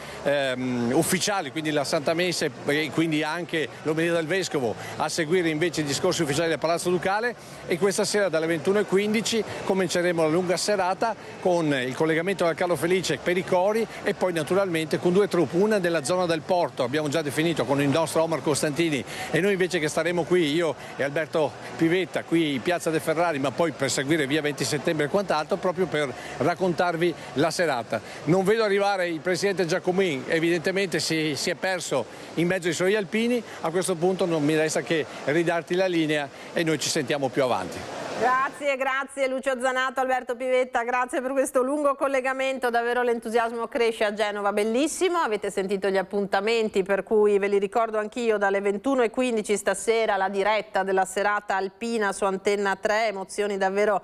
ufficiali, quindi la Santa Messa e quindi anche l'omelia del Vescovo, a seguire invece i discorsi ufficiali del Palazzo Ducale, e questa sera dalle 21:15 cominceremo la lunga serata con il collegamento da Carlo Felice per i cori, e poi naturalmente con 2 troupe, una della zona del porto, abbiamo già definito, con il nostro Omar Costantini, e noi invece che staremo qui, io e Alberto Pivetta, qui in Piazza De Ferrari, ma poi per seguire via 20 settembre e quant'altro, proprio per raccontarvi la serata. Non vedo arrivare il presidente Giacomin, evidentemente si è perso in mezzo ai suoi alpini. A questo punto non mi resta che ridarti la linea e noi ci sentiamo più avanti. Grazie Lucio Zanato, Alberto Pivetta, grazie per questo lungo collegamento, davvero l'entusiasmo cresce a Genova, bellissimo. Avete sentito gli appuntamenti, per cui ve li ricordo anch'io: dalle 21:15 stasera la diretta della serata alpina su Antenna 3, emozioni davvero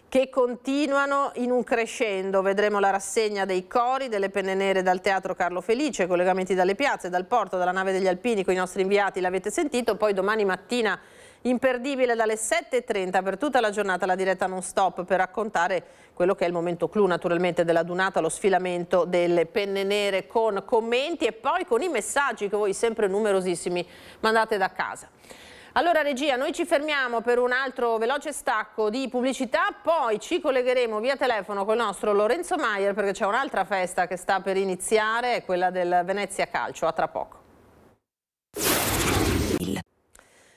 che continuano in un crescendo. Vedremo la rassegna dei cori, delle penne nere dal Teatro Carlo Felice, collegamenti dalle piazze, dal porto, dalla nave degli alpini con i nostri inviati, l'avete sentito. Poi domani mattina imperdibile dalle 7:30 per tutta la giornata la diretta non stop per raccontare quello che è il momento clou naturalmente della dunata, lo sfilamento delle penne nere, con commenti e poi con i messaggi che voi, sempre numerosissimi, mandate da casa. Allora regia, noi ci fermiamo per un altro veloce stacco di pubblicità, poi ci collegheremo via telefono con il nostro Lorenzo Maier, perché c'è un'altra festa che sta per iniziare, quella del Venezia Calcio. A tra poco.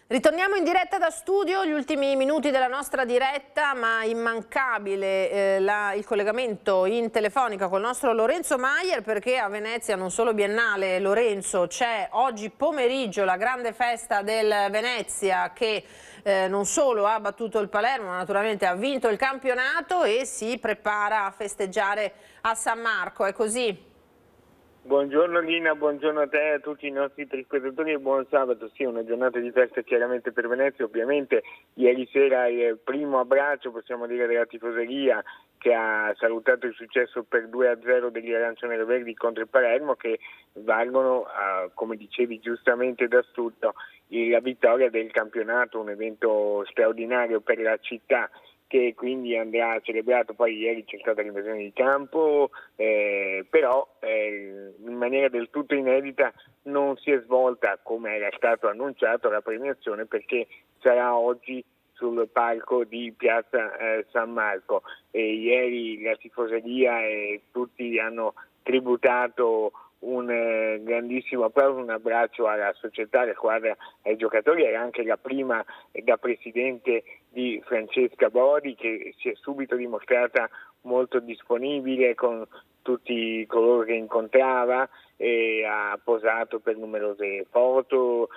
Ritorniamo in diretta da studio, gli ultimi minuti della nostra diretta, ma immancabile il collegamento in telefonica con il nostro Lorenzo Maier, perché a Venezia non solo biennale, Lorenzo, c'è oggi pomeriggio la grande festa del Venezia che non solo ha battuto il Palermo, ma naturalmente ha vinto il campionato e si prepara a festeggiare a San Marco, è così? Buongiorno Lina, buongiorno a te e a tutti i nostri telespettatori e buon sabato. Sì, una giornata di festa chiaramente per Venezia. Ovviamente ieri sera il primo abbraccio, possiamo dire, della tifoseria, che ha salutato il successo per 2-0 degli arancioni verdi contro il Palermo, che valgono, come dicevi giustamente da studio, la vittoria del campionato, un evento straordinario per la città, che quindi andrà celebrato. Poi ieri c'è stata l'invasione di campo, però in maniera del tutto inedita non si è svolta, come era stato annunciato, la premiazione, perché sarà oggi sul palco di Piazza San Marco. Ieri la tifoseria e tutti hanno tributato un grandissimo applauso, un abbraccio alla società, alla squadra, ai giocatori. Era anche la prima da presidente di Francesca Bodi, che si è subito dimostrata molto disponibile con tutti coloro che incontrava, ha posato per numerose foto,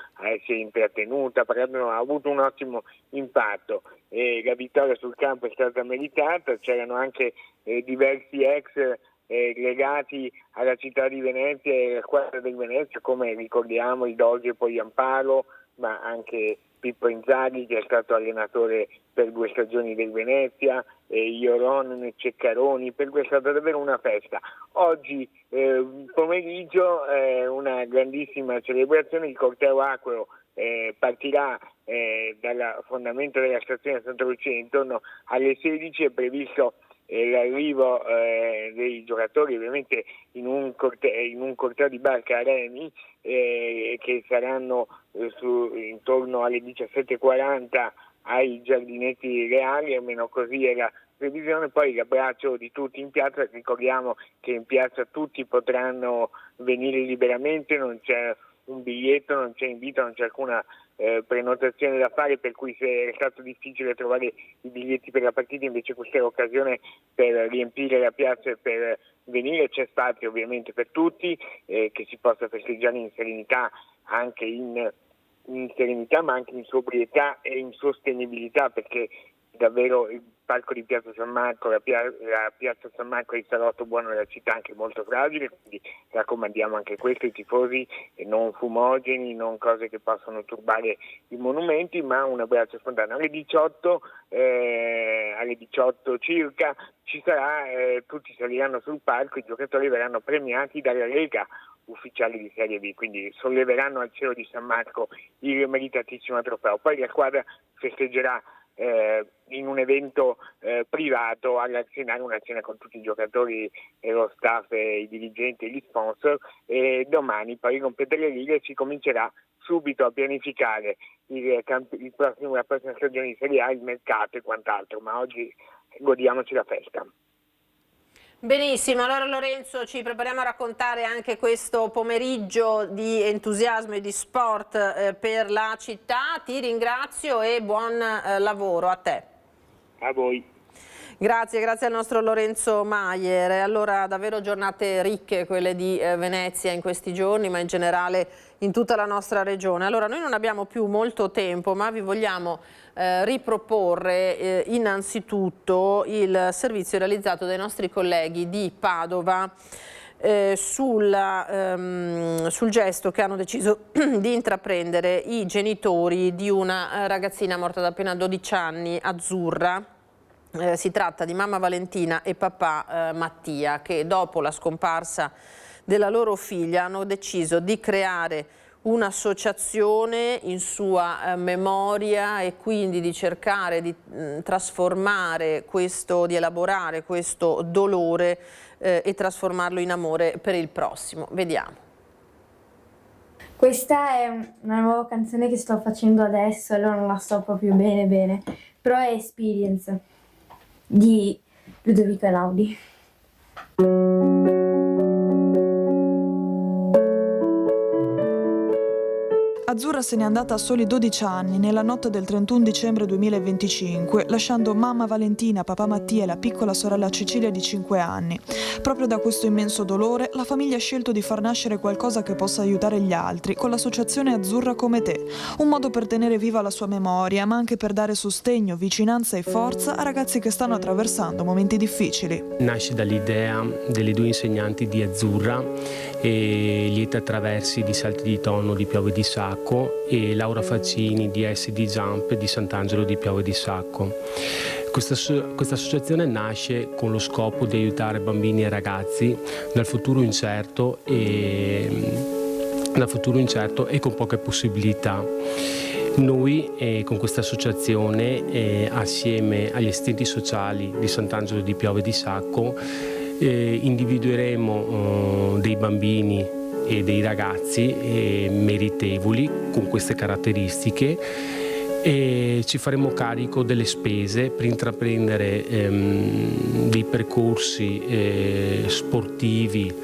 si è intrattenuta, ha avuto un ottimo impatto. La vittoria sul campo è stata meritata, c'erano anche diversi ex legati alla città di Venezia e alla squadra del Venezia, come ricordiamo il Doge e poi Amparo, ma anche Pippo Inzaghi, che è stato allenatore per 2 stagioni del Venezia, Ioron e Ceccaroni, per cui è stata davvero una festa. Oggi pomeriggio una grandissima celebrazione, il corteo acqueo partirà dal fondamento della stazione Santa Lucia intorno alle 16, è previsto l'arrivo dei giocatori ovviamente in un corteo di barca a remi che saranno intorno alle 17:40 ai giardinetti reali, almeno così è la previsione. Poi l'abbraccio di tutti in piazza, ricordiamo che in piazza tutti potranno venire liberamente, non c'è un biglietto, non c'è invito, non c'è alcuna prenotazione da fare, per cui se è stato difficile trovare i biglietti per la partita, invece questa è l'occasione per riempire la piazza e per venire. C'è spazio ovviamente per tutti, che si possa festeggiare in serenità, anche in serenità ma anche in sobrietà e in sostenibilità, perché davvero il parco di Piazza San Marco, la Piazza San Marco è il salotto buono della città, anche molto fragile, quindi raccomandiamo anche questo ai tifosi, non fumogeni, non cose che possono turbare i monumenti, ma un abbraccio spontaneo. Alle 18 circa ci sarà, tutti saliranno sul palco, i giocatori verranno premiati dalla Lega ufficiali di Serie B, quindi solleveranno al cielo di San Marco il meritatissimo trofeo. Poi la squadra festeggerà in un evento privato all'Arsenale, una cena con tutti i giocatori e lo staff e i dirigenti e gli sponsor, e domani poi rompete le righe e si comincerà subito a pianificare la prossima stagione di Serie A, il mercato e quant'altro, ma oggi godiamoci la festa. Benissimo, allora Lorenzo ci prepariamo a raccontare anche questo pomeriggio di entusiasmo e di sport per la città. Ti ringrazio e buon lavoro a te. A voi. Grazie al nostro Lorenzo Maier. Allora davvero giornate ricche quelle di Venezia in questi giorni, ma in generale in tutta la nostra regione. Allora noi non abbiamo più molto tempo, ma vi vogliamo riproporre innanzitutto il servizio realizzato dai nostri colleghi di Padova sul gesto che hanno deciso di intraprendere i genitori di una ragazzina morta da appena 12 anni, Azzurra. Si tratta di mamma Valentina e papà Mattia, che dopo la scomparsa della loro figlia hanno deciso di creare un'associazione in sua memoria e quindi di cercare di trasformare di elaborare questo dolore e trasformarlo in amore per il prossimo. Vediamo. Questa è una nuova canzone che sto facendo adesso, allora non la so proprio bene, però è Experience di Ludovico Einaudi. Azzurra se n'è andata a soli 12 anni, nella notte del 31 dicembre 2025, lasciando mamma Valentina, papà Mattia e la piccola sorella Cecilia di 5 anni. Proprio da questo immenso dolore, la famiglia ha scelto di far nascere qualcosa che possa aiutare gli altri, con l'associazione Azzurra come te. Un modo per tenere viva la sua memoria, ma anche per dare sostegno, vicinanza e forza a ragazzi che stanno attraversando momenti difficili. Nasce dall'idea delle 2 insegnanti di Azzurra, Lieta Traversi di Salti di Tonno di Piove di Sacco e Laura Faccini di SD Jump di Sant'Angelo di Piove di Sacco. Questa associazione nasce con lo scopo di aiutare bambini e ragazzi dal futuro incerto e con poche possibilità. Noi con questa associazione, assieme agli assistenti sociali di Sant'Angelo di Piove di Sacco, individueremo dei bambini e dei ragazzi meritevoli con queste caratteristiche e ci faremo carico delle spese per intraprendere dei percorsi sportivi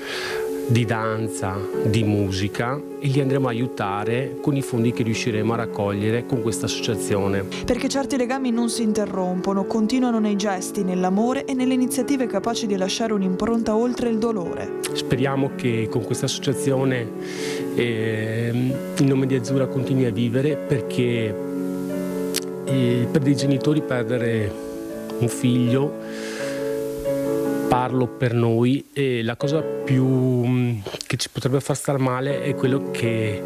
di danza, di musica, e li andremo a aiutare con i fondi che riusciremo a raccogliere con questa associazione. Perché certi legami non si interrompono, continuano nei gesti, nell'amore e nelle iniziative capaci di lasciare un'impronta oltre il dolore. Speriamo che con questa associazione il nome di Azzurra continui a vivere, perché per dei genitori perdere un figlio, parlo per noi, e la cosa più che ci potrebbe far star male è quello che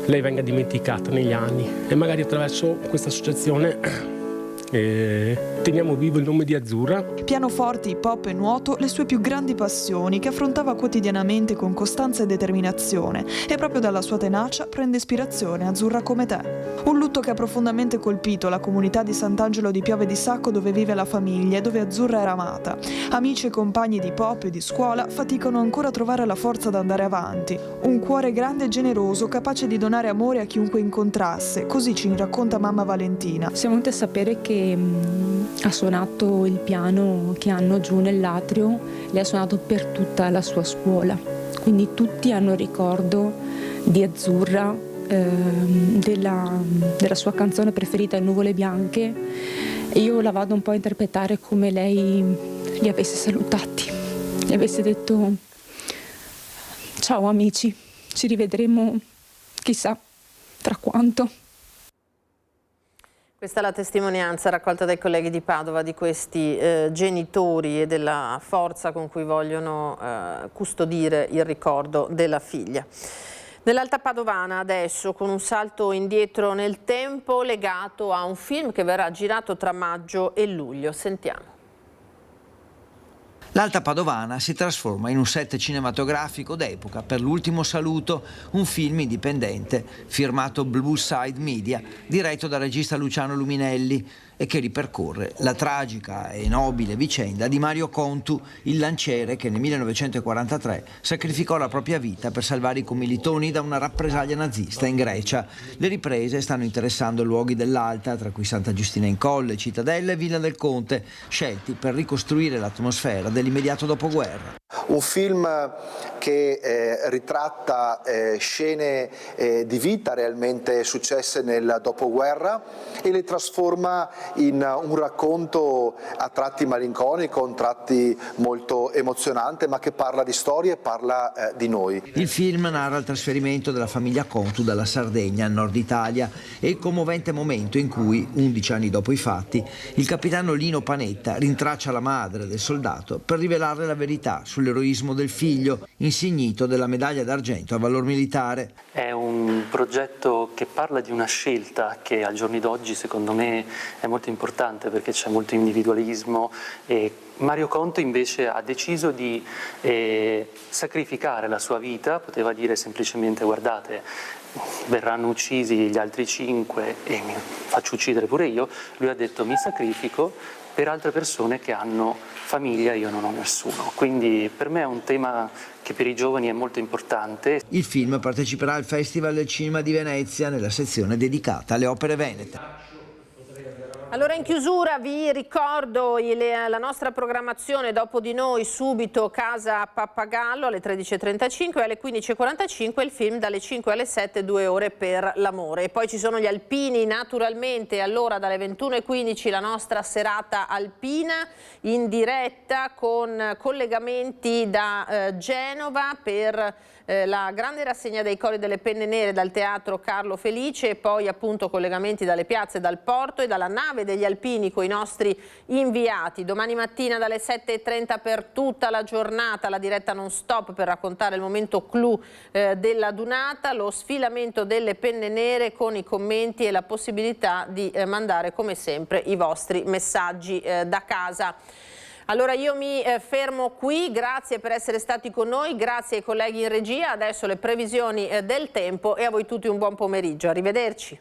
lei venga dimenticata negli anni, e magari attraverso questa associazione teniamo vivo il nome di Azzurra. Pianoforti, hip hop e nuoto, le sue più grandi passioni, che affrontava quotidianamente con costanza e determinazione, e proprio dalla sua tenacia prende ispirazione Azzurra come te. Un lutto che ha profondamente colpito la comunità di Sant'Angelo di Piove di Sacco, dove vive la famiglia e dove Azzurra era amata. Amici e compagni di pop e di scuola faticano ancora a trovare la forza ad andare avanti. Un cuore grande e generoso, capace di donare amore a chiunque incontrasse, così ci racconta mamma Valentina. Siamo venuti a sapere che ha suonato il piano che hanno giù nell'atrio, le ha suonato per tutta la sua scuola, quindi tutti hanno ricordo di Azzurra, della sua canzone preferita, Nuvole Bianche, e io la vado un po' a interpretare come lei li avesse salutati, gli avesse detto ciao amici, ci rivedremo chissà tra quanto. Questa è la testimonianza raccolta dai colleghi di Padova di questi genitori e della forza con cui vogliono custodire il ricordo della figlia. Nell'Alta Padovana adesso, con un salto indietro nel tempo legato a un film che verrà girato tra maggio e luglio. Sentiamo. L'Alta Padovana si trasforma in un set cinematografico d'epoca per L'ultimo saluto, un film indipendente firmato Blue Side Media, diretto dal regista Luciano Luminelli, e che ripercorre la tragica e nobile vicenda di Mario Contu, il lanciere che nel 1943 sacrificò la propria vita per salvare i commilitoni da una rappresaglia nazista in Grecia. Le riprese stanno interessando luoghi dell'Alta, tra cui Santa Giustina in Colle, Cittadella e Villa del Conte, scelti per ricostruire l'atmosfera dell'immediato dopoguerra. Un film che ritratta scene di vita realmente successe nel dopoguerra e le trasforma in un racconto a tratti malinconico, a tratti molto emozionante, ma che parla di storia e parla di noi. Il film narra il trasferimento della famiglia Contu dalla Sardegna al nord Italia e il commovente momento in cui, 11 anni dopo i fatti, il capitano Lino Panetta rintraccia la madre del soldato per rivelarle la verità sull'eroismo del figlio, insignito della medaglia d'argento al valor militare. È un progetto che parla di una scelta che ai giorni d'oggi secondo me è molto importante, perché c'è molto individualismo, e Mario Contu invece ha deciso di sacrificare la sua vita. Poteva dire semplicemente: guardate, verranno uccisi gli altri 5 e mi faccio uccidere pure io. Lui ha detto: mi sacrifico per altre persone che hanno famiglia, io non ho nessuno. Quindi per me è un tema che per i giovani è molto importante. Il film parteciperà al Festival del Cinema di Venezia nella sezione dedicata alle opere venete. Allora, in chiusura vi ricordo la nostra programmazione. Dopo di noi subito Casa Pappagallo alle 13.35 e alle 15.45 il film dalle 5 alle 7, 2 ore per l'amore. E poi ci sono gli alpini naturalmente, allora dalle 21.15 la nostra serata alpina in diretta con collegamenti da Genova per la grande rassegna dei Colli delle Penne Nere dal Teatro Carlo Felice, e poi appunto collegamenti dalle piazze, dal porto e dalla nave degli alpini con i nostri inviati. Domani mattina dalle 7.30 per tutta la giornata la diretta non stop per raccontare il momento clou della dunata, lo sfilamento delle penne nere con i commenti e la possibilità di mandare come sempre i vostri messaggi da casa. Allora io mi fermo qui, grazie per essere stati con noi, grazie ai colleghi in regia, adesso le previsioni del tempo e a voi tutti un buon pomeriggio, arrivederci.